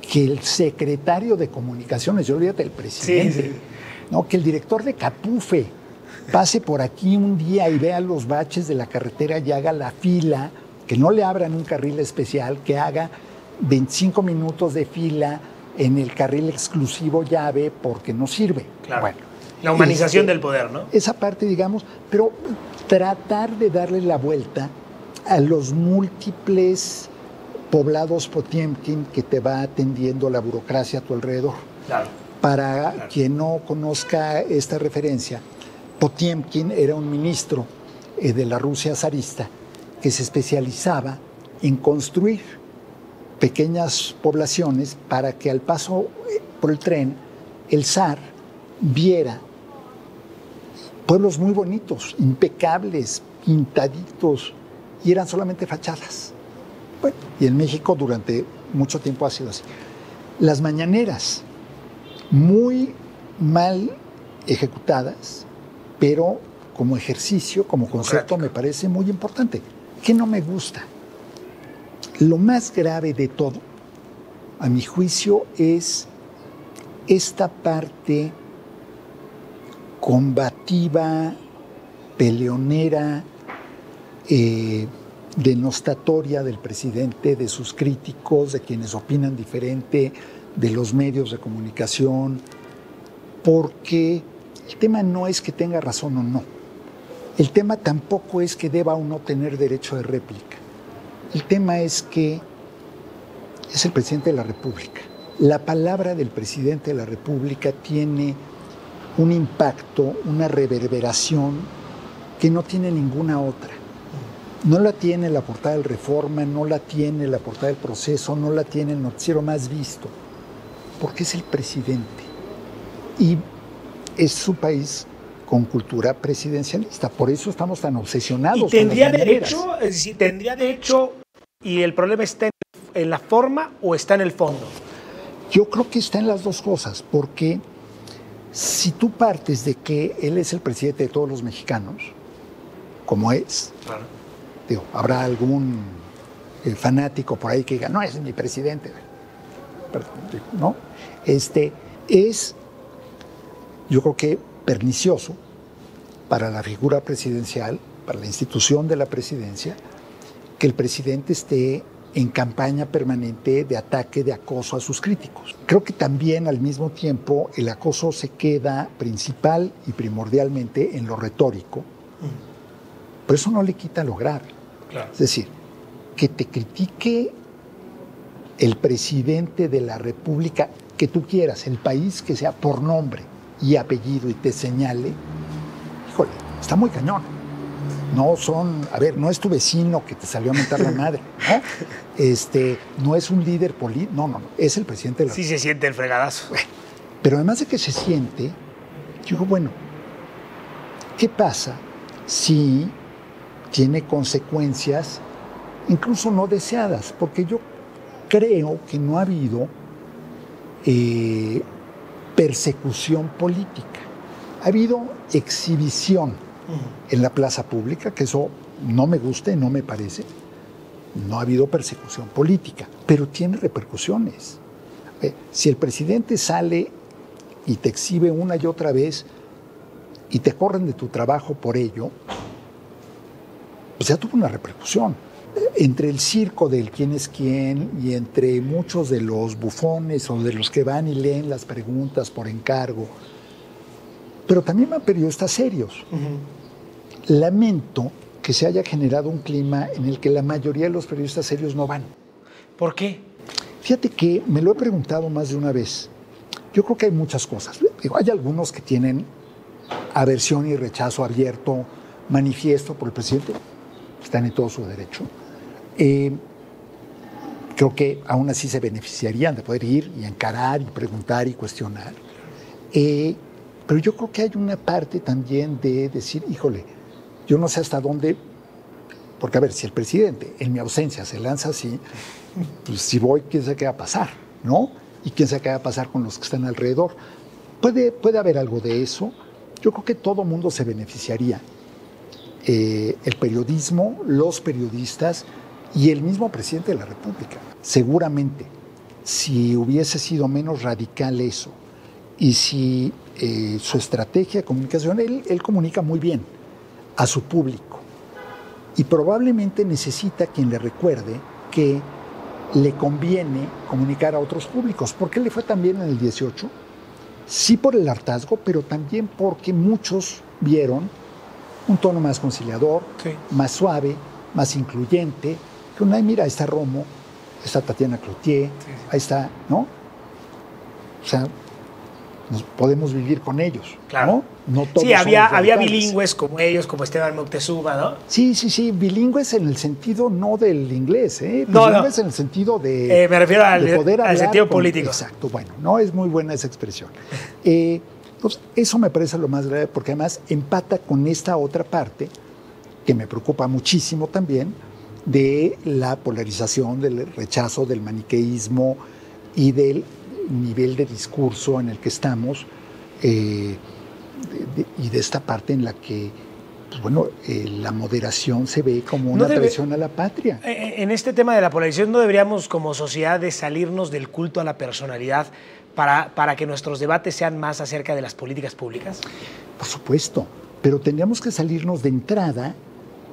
que el secretario de comunicaciones, yo olvídate del presidente, sí. ¿No? Que el director de Capufe pase por aquí un día y vea los baches de la carretera y haga la fila, que no le abran un carril especial, que haga 25 minutos de fila en el carril exclusivo llave porque no sirve. Claro. Bueno, la humanización del poder, ¿no? Esa parte, digamos, pero tratar de darle la vuelta a los múltiples poblados Potiemkin que te va atendiendo la burocracia a tu alrededor. Claro. Para quien no conozca esta referencia, Potiemkin era un ministro de la Rusia zarista que se especializaba en construir pequeñas poblaciones para que al paso por el tren el zar viera pueblos muy bonitos, impecables, pintaditos, y eran solamente fachadas. Bueno, y en México durante mucho tiempo ha sido así. Las mañaneras, muy mal ejecutadas, pero como ejercicio, como concepto, me parece muy importante. ¿Qué no me gusta? Lo más grave de todo, a mi juicio, es esta parte combativa, peleonera, denostatoria del presidente, de sus críticos, de quienes opinan diferente, de los medios de comunicación, porque el tema no es que tenga razón o no. El tema tampoco es que deba o no tener derecho de réplica. El tema es que es el presidente de la República. La palabra del presidente de la República tiene un impacto, una reverberación que no tiene ninguna otra. No la tiene la portada del Reforma, no la tiene la portada del Proceso, no la tiene el noticiero más visto, porque es el presidente. Y es su país con cultura presidencialista. Por eso estamos tan obsesionados. ¿Y tendría derecho? Es decir, ¿tendría derecho y el problema está en la forma o está en el fondo? Yo creo que está en las dos cosas, porque si tú partes de que él es el presidente de todos los mexicanos, como es, claro, digo, habrá algún fanático por ahí que diga, no, ese es mi presidente. Perdón, ¿no? Yo creo que pernicioso para la figura presidencial, para la institución de la presidencia, que el presidente esté en campaña permanente de ataque, de acoso a sus críticos. Creo que también al mismo tiempo el acoso se queda principal y primordialmente en lo retórico, pero eso no le quita lo grave. Claro. Es decir, que te critique el presidente de la República que tú quieras, el país que sea, por nombre y apellido y te señale, híjole, está muy cañón. No son, a ver, no es tu vecino que te salió a mentar la madre, ¿no? No es un líder político, no, es el presidente de la República. Sí se siente el fregadazo. Pero además de que se siente, yo digo, bueno, ¿qué pasa si tiene consecuencias incluso no deseadas? Porque yo creo que no ha habido persecución política. Ha habido exhibición en la plaza pública, que eso no me gusta y no me parece. No ha habido persecución política, pero tiene repercusiones. Si el presidente sale y te exhibe una y otra vez y te corren de tu trabajo por ello, pues ya tuvo una repercusión. Entre el circo del quién es quién y entre muchos de los bufones o de los que van y leen las preguntas por encargo, pero también van periodistas serios. Lamento que se haya generado un clima en el que la mayoría de los periodistas serios no van. ¿Por qué? Fíjate que me lo he preguntado más de una vez. Yo creo que hay muchas cosas. Digo, hay algunos que tienen aversión y rechazo abierto, manifiesto por el presidente. Están en todo su derecho. Creo que aún así se beneficiarían de poder ir y encarar y preguntar y cuestionar. Pero yo creo que hay una parte también de decir, híjole, yo no sé hasta dónde, porque a ver, si el presidente en mi ausencia se lanza así, pues si voy, quién sabe qué va a pasar, ¿no? Y quién sabe qué va a pasar con los que están alrededor. Puede haber algo de eso. Yo creo que todo mundo se beneficiaría. El periodismo, los periodistas y el mismo presidente de la República. Seguramente, si hubiese sido menos radical eso y si su estrategia de comunicación, él comunica muy bien a su público y probablemente necesita quien le recuerde que le conviene comunicar a otros públicos. ¿Por qué le fue tan bien en el 18? Sí por el hartazgo, pero también porque muchos vieron un tono más conciliador, sí, más suave, más incluyente. Que ay, mira, ahí está Romo, está Tatiana Cloutier, sí, ahí está, ¿no? O sea, nos podemos vivir con ellos, claro, ¿no? No todos sí, había bilingües como ellos, como Esteban Moctezuma, ¿no? Sí, bilingües en el sentido no del inglés, bilingües en el sentido de, me refiero al, de poder al sentido político. Exacto, bueno, no es muy buena esa expresión. Entonces, eso me parece lo más grave, porque además empata con esta otra parte, que me preocupa muchísimo también, de la polarización, del rechazo, del maniqueísmo y del nivel de discurso en el que estamos, y de esta parte en la que, pues bueno, la moderación se ve como una traición a la patria. En este tema de la polarización, ¿no deberíamos como sociedad de salirnos del culto a la personalidad para que nuestros debates sean más acerca de las políticas públicas? Por supuesto, pero tendríamos que salirnos de entrada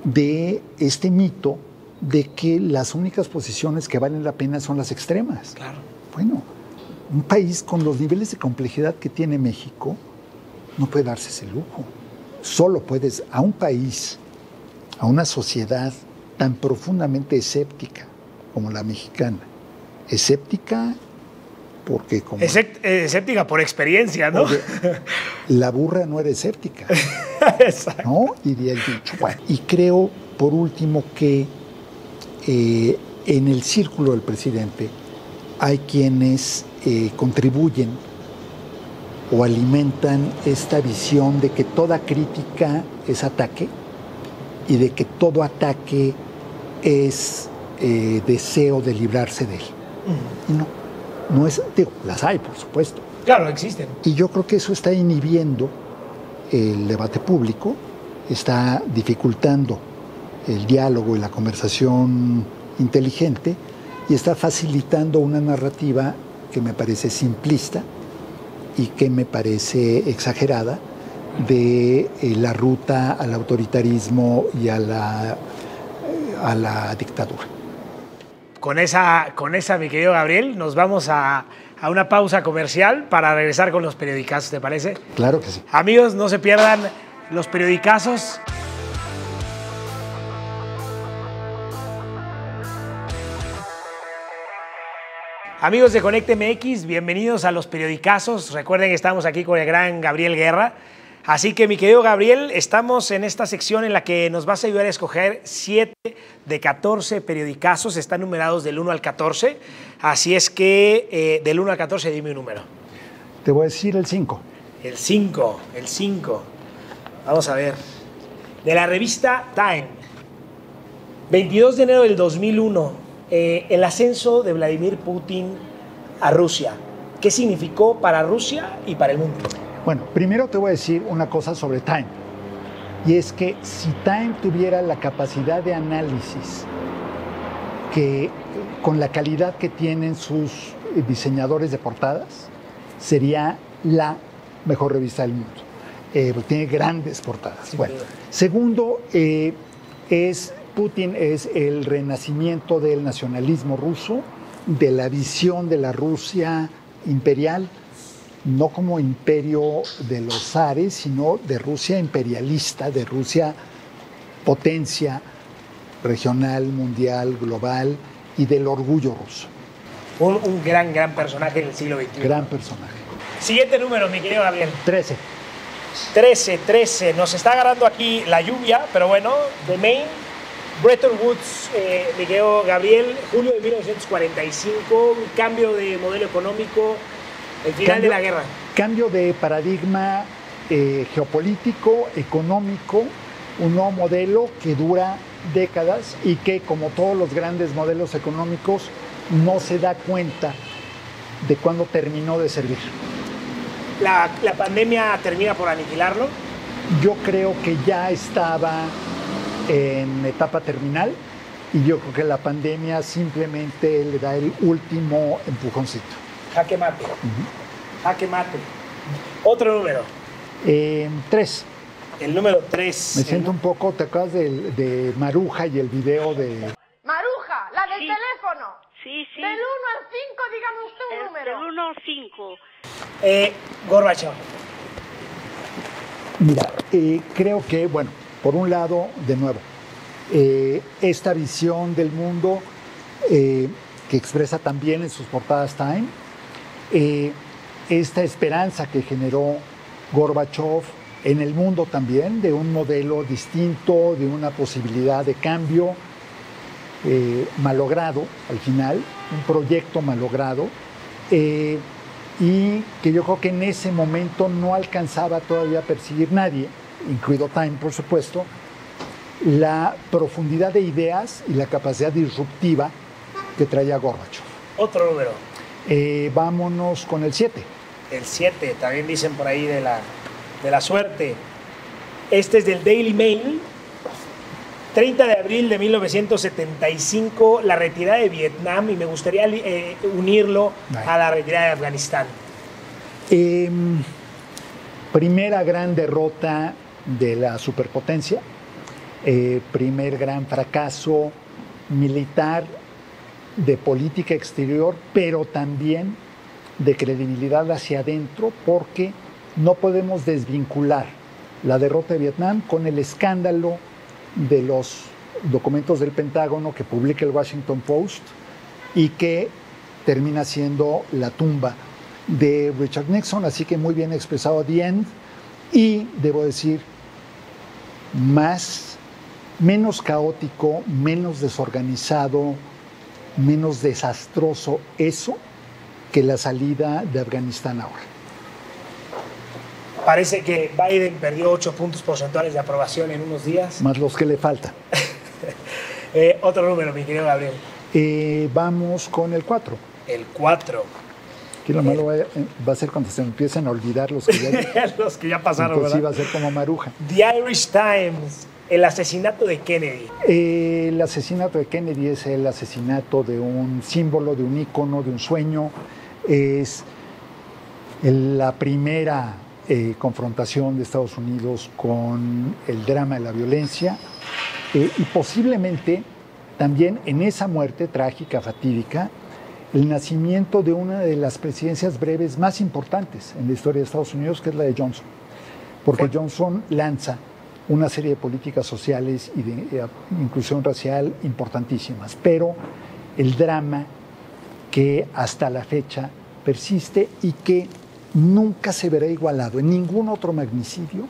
de este mito de que las únicas posiciones que valen la pena son las extremas. Claro. Bueno, un país con los niveles de complejidad que tiene México no puede darse ese lujo. Solo puedes, a un país, a una sociedad tan profundamente escéptica como la mexicana, escéptica porque como... escéptica por experiencia, ¿no? La burra no era escéptica. Exacto. ¿No? Diría el dicho. Bueno, y creo, por último, que en el círculo del presidente hay quienes contribuyen o alimentan esta visión de que toda crítica es ataque y de que todo ataque es deseo de librarse de él. Y no es, digo, las hay, por supuesto. Claro, existen. Y yo creo que eso está inhibiendo el debate público, está dificultando el diálogo y la conversación inteligente y está facilitando una narrativa que me parece simplista y que me parece exagerada de la ruta al autoritarismo y a la dictadura. Con esa, mi querido Gabriel, nos vamos a una pausa comercial para regresar con los periodicazos, ¿te parece? Claro que sí. Amigos, no se pierdan los periodicazos. Amigos de Conecte MX, bienvenidos a los periodicazos. Recuerden que estamos aquí con el gran Gabriel Guerra. Así que, mi querido Gabriel, estamos en esta sección en la que nos vas a ayudar a escoger 7 de 14 periodicazos. Están numerados del 1 al 14. Así es que del 1 al 14 dime un número. Te voy a decir el 5. El 5. Vamos a ver. De la revista Time. 22 de enero del 2001. El ascenso de Vladimir Putin a Rusia. ¿Qué significó para Rusia y para el mundo? Bueno, primero te voy a decir una cosa sobre Time, y es que si Time tuviera la capacidad de análisis que con la calidad que tienen sus diseñadores de portadas, sería la mejor revista del mundo. Porque tiene grandes portadas. Sí, bueno, segundo, Putin es el renacimiento del nacionalismo ruso, de la visión de la Rusia imperial, no como imperio de los zares, sino de Rusia imperialista, de Rusia potencia regional, mundial, global, y del orgullo ruso. Un gran personaje del siglo XXI. Gran personaje. Siguiente número, mi querido Gabriel. 13. 13. Nos está agarrando aquí la lluvia, pero bueno, The Maine, Bretton Woods, mi querido Gabriel, julio de 1945, un cambio de modelo económico. El final de la guerra. Cambio de paradigma geopolítico, económico, un nuevo modelo que dura décadas y que, como todos los grandes modelos económicos, no se da cuenta de cuándo terminó de servir. ¿La pandemia termina por aniquilarlo? Yo creo que ya estaba en etapa terminal y yo creo que la pandemia simplemente le da el último empujoncito. Jaque mate. Jaque mate. Otro número. 3. El número 3. Me siento un poco, ¿te acuerdas de Maruja y el video de... Maruja, la del teléfono. Sí, Del 1 al 5. Gorbachev. Mira, creo que, bueno, por un lado, de nuevo, esta visión del mundo que expresa también en sus portadas Time, esta esperanza que generó Gorbachev en el mundo también, de un modelo distinto, de una posibilidad de cambio malogrado al final, un proyecto malogrado, y que yo creo que en ese momento no alcanzaba todavía a percibir nadie, incluido Time, por supuesto, la profundidad de ideas y la capacidad disruptiva que traía Gorbachev. Otro número. Vámonos con el 7. El 7, también dicen por ahí de la suerte. Este es del Daily Mail. 30 de abril de 1975, la retirada de Vietnam, y me gustaría unirlo a la retirada de Afganistán. Primera gran derrota de la superpotencia, primer gran fracaso militar, de política exterior, pero también de credibilidad hacia adentro, porque no podemos desvincular la derrota de Vietnam con el escándalo de los documentos del Pentágono que publica el Washington Post y que termina siendo la tumba de Richard Nixon, así que muy bien expresado The End, y debo decir, menos caótico, menos desorganizado, menos desastroso eso que la salida de Afganistán ahora. Parece que Biden perdió 8 puntos porcentuales de aprobación en unos días. Más los que le faltan. Otro número, mi querido Gabriel. Vamos con el 4. El 4. Aquí lo malo va a ser cuando se empiecen a olvidar los que ya, los que ya pasaron, entonces ¿verdad? sí va a ser como Maruja. The Irish Times. El asesinato de Kennedy. El asesinato de Kennedy es el asesinato de un símbolo, de un ícono, de un sueño. Es la primera confrontación de Estados Unidos con el drama de la violencia y posiblemente también en esa muerte trágica, fatídica, el nacimiento de una de las presidencias breves más importantes en la historia de Estados Unidos, que es la de Johnson. Porque Johnson lanza una serie de políticas sociales y de inclusión racial importantísimas, pero el drama que hasta la fecha persiste y que nunca se verá igualado. En ningún otro magnicidio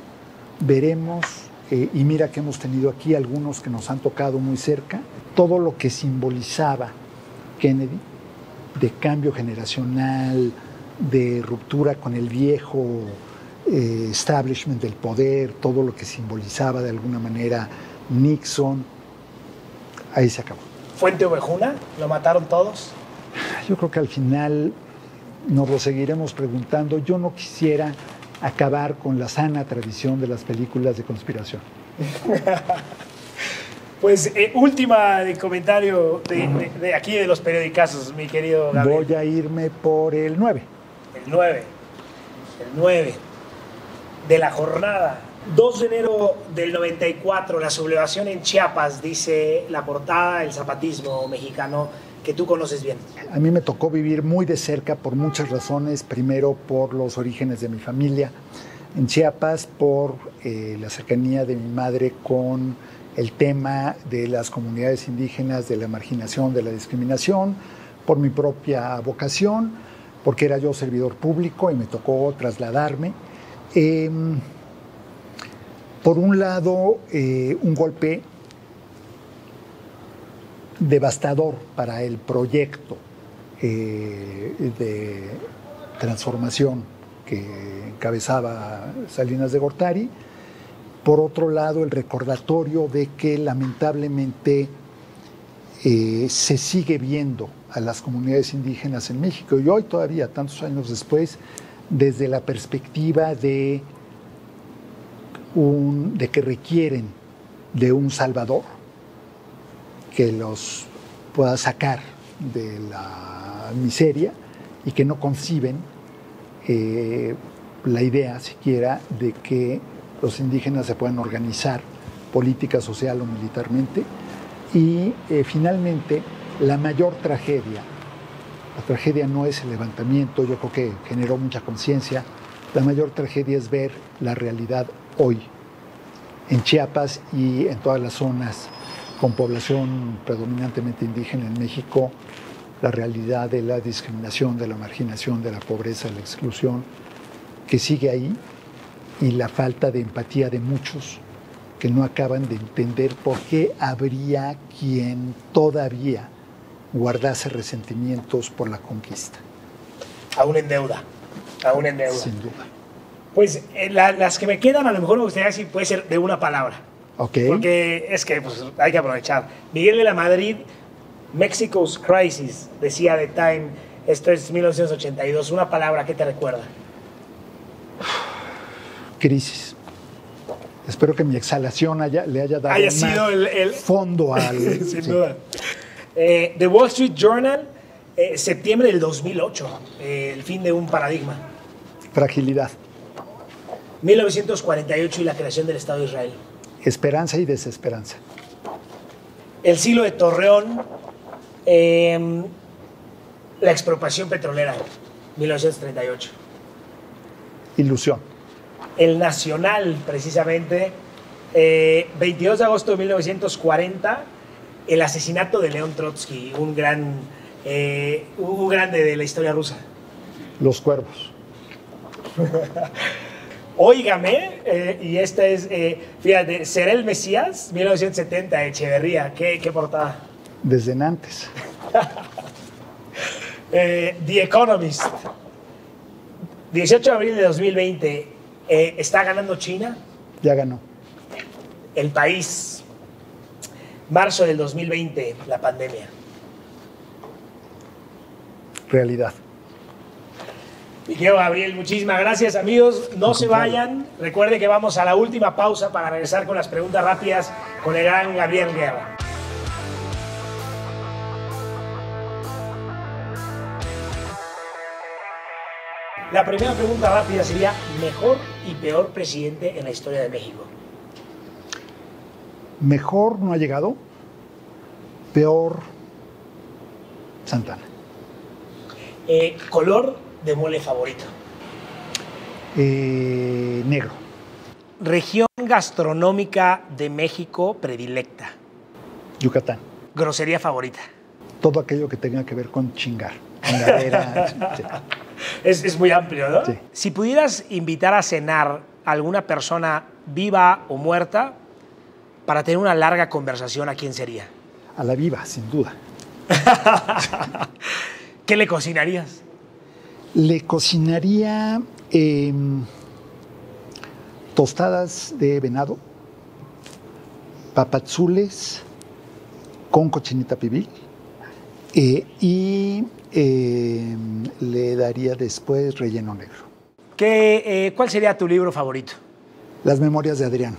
veremos, y mira que hemos tenido aquí algunos que nos han tocado muy cerca, todo lo que simbolizaba Kennedy, de cambio generacional, de ruptura con el viejo establishment del poder, todo lo que simbolizaba de alguna manera Nixon, ahí se acabó. ¿Fuente Ovejuna? ¿Lo mataron todos? Yo creo que al final nos lo seguiremos preguntando. Yo no quisiera acabar con la sana tradición de las películas de conspiración. Pues última de comentario de aquí de los periodicazos, mi querido Gabriel. Voy a irme por el 9. El 9. El 9 de la jornada. 2 de enero del 94, la sublevación en Chiapas, dice la portada, el zapatismo mexicano que tú conoces bien. A mí me tocó vivir muy de cerca por muchas razones. Primero, por los orígenes de mi familia en Chiapas, por la cercanía de mi madre con el tema de las comunidades indígenas, de la marginación, de la discriminación, por mi propia vocación, porque era yo servidor público y me tocó trasladarme. Por un lado, un golpe devastador para el proyecto de transformación que encabezaba Salinas de Gortari. Por otro lado, el recordatorio de que lamentablemente se sigue viendo a las comunidades indígenas en México y hoy todavía, tantos años después, desde la perspectiva de que requieren de un salvador que los pueda sacar de la miseria y que no conciben la idea siquiera de que los indígenas se puedan organizar política, social o militarmente. Y finalmente, la mayor tragedia La tragedia no es el levantamiento, yo creo que generó mucha conciencia. La mayor tragedia es ver la realidad hoy, en Chiapas y en todas las zonas con población predominantemente indígena en México, la realidad de la discriminación, de la marginación, de la pobreza, de la exclusión, que sigue ahí, y la falta de empatía de muchos que no acaban de entender por qué habría quien todavía guardase resentimientos por la conquista. Aún en deuda, aún en deuda. Sin duda. Pues las que me quedan, a lo mejor me gustaría decir, puede ser de una palabra. Ok. Porque es que pues, hay que aprovechar. Miguel de la Madrid, Mexico's Crisis, decía The Time, esto es 1982, una palabra, ¿qué te recuerda? Crisis. Espero que mi exhalación le haya dado Haya sido el fondo al... sin duda. The Wall Street Journal, septiembre del 2008, el fin de un paradigma. Fragilidad. 1948 y la creación del Estado de Israel. Esperanza y desesperanza. El siglo de Torreón, la expropiación petrolera, 1938. Ilusión. El Nacional, precisamente, 22 de agosto de 1940, el asesinato de León Trotsky, un grande de la historia rusa. Los Cuervos. Óigame, y esta es, fíjate, Seré el Mesías, 1970, Echeverría, qué portada. Desde Nantes. The Economist, 18 de abril de 2020, ¿está ganando China? Ya ganó. El País, marzo del 2020, la pandemia. Realidad. Miguel Gabriel, muchísimas gracias, amigos. No se vayan. Recuerde que vamos a la última pausa para regresar con las preguntas rápidas con el gran Gabriel Guerra. La primera pregunta rápida sería: ¿mejor y peor presidente en la historia de México? Mejor no ha llegado. Peor, Santana. ¿Color de mole favorito? Negro. ¿Región gastronómica de México predilecta? Yucatán. ¿Grosería favorita? Todo aquello que tenga que ver con chingar. Chingadera. Sí. Es muy amplio, ¿no? Sí. Si pudieras invitar a cenar a alguna persona viva o muerta para tener una larga conversación, ¿a quién sería? A la viva, sin duda. ¿Qué le cocinarías? Le cocinaría tostadas de venado, papazules con cochinita pibil y le daría después relleno negro. ¿Cuál sería tu libro favorito? Las memorias de Adriano.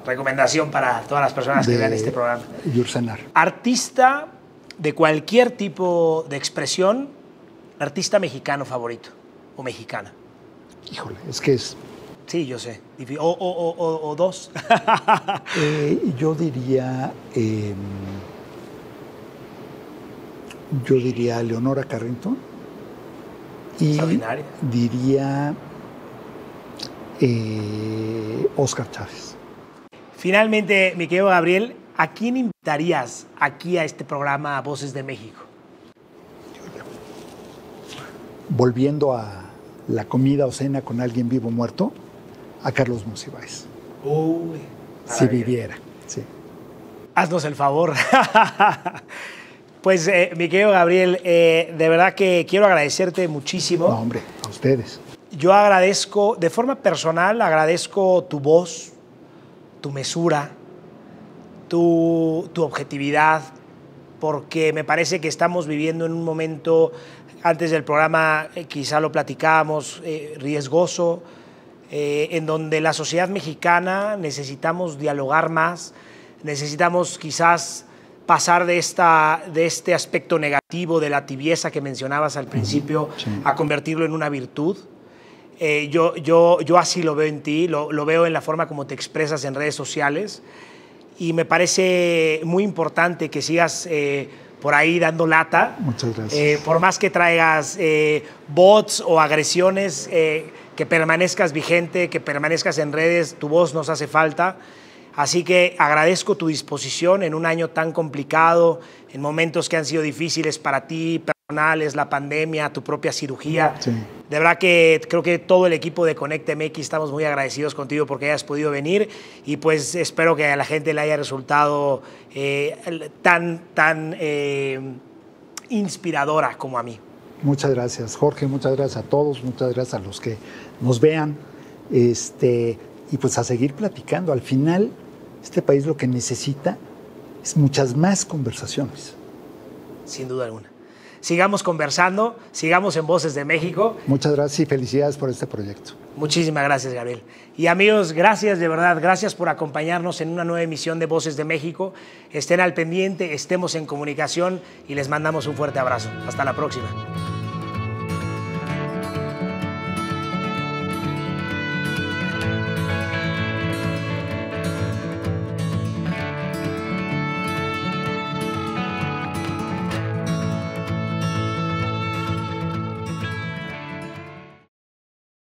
Recomendación para todas las personas que vean este programa. Yursenar. Artista de cualquier tipo de expresión, artista mexicano favorito o mexicana. Híjole, es que es... Sí, yo sé. O dos. Yo diría Leonora Carrington y diría Óscar Chávez. Finalmente, mi querido Gabriel, ¿a quién invitarías aquí a este programa Voces de México? Volviendo a la comida o cena con alguien vivo o muerto, a Carlos Monsiváis. Uy, si viviera, sí. Haznos el favor. Pues, mi querido Gabriel, de verdad que quiero agradecerte muchísimo. No, hombre, a ustedes. Yo agradezco, de forma personal, agradezco tu voz, tu mesura, tu objetividad, porque me parece que estamos viviendo en un momento, antes del programa quizá lo platicábamos, riesgoso, en donde la sociedad mexicana necesitamos dialogar más, necesitamos quizás pasar de este aspecto negativo de la tibieza que mencionabas al principio, sí, a convertirlo en una virtud. Yo así lo veo en ti, lo veo en la forma como te expresas en redes sociales, y me parece muy importante que sigas por ahí dando lata. Muchas gracias. Por más que traigas bots o agresiones, que permanezcas vigente, que permanezcas en redes, tu voz nos hace falta. Así que agradezco tu disposición en un año tan complicado, en momentos que han sido difíciles para ti, personales, la pandemia, tu propia cirugía. Sí. De verdad que creo que todo el equipo de Conecta MX estamos muy agradecidos contigo porque hayas podido venir y pues espero que a la gente le haya resultado tan inspiradora como a mí. Muchas gracias, Jorge, muchas gracias a todos, muchas gracias a los que nos vean, y pues a seguir platicando. Al final, este país lo que necesita es muchas más conversaciones. Sin duda alguna. Sigamos conversando, sigamos en Voces de México. Muchas gracias y felicidades por este proyecto. Muchísimas gracias, Gabriel. Y amigos, gracias de verdad, gracias por acompañarnos en una nueva emisión de Voces de México. Estén al pendiente, estemos en comunicación y les mandamos un fuerte abrazo. Hasta la próxima.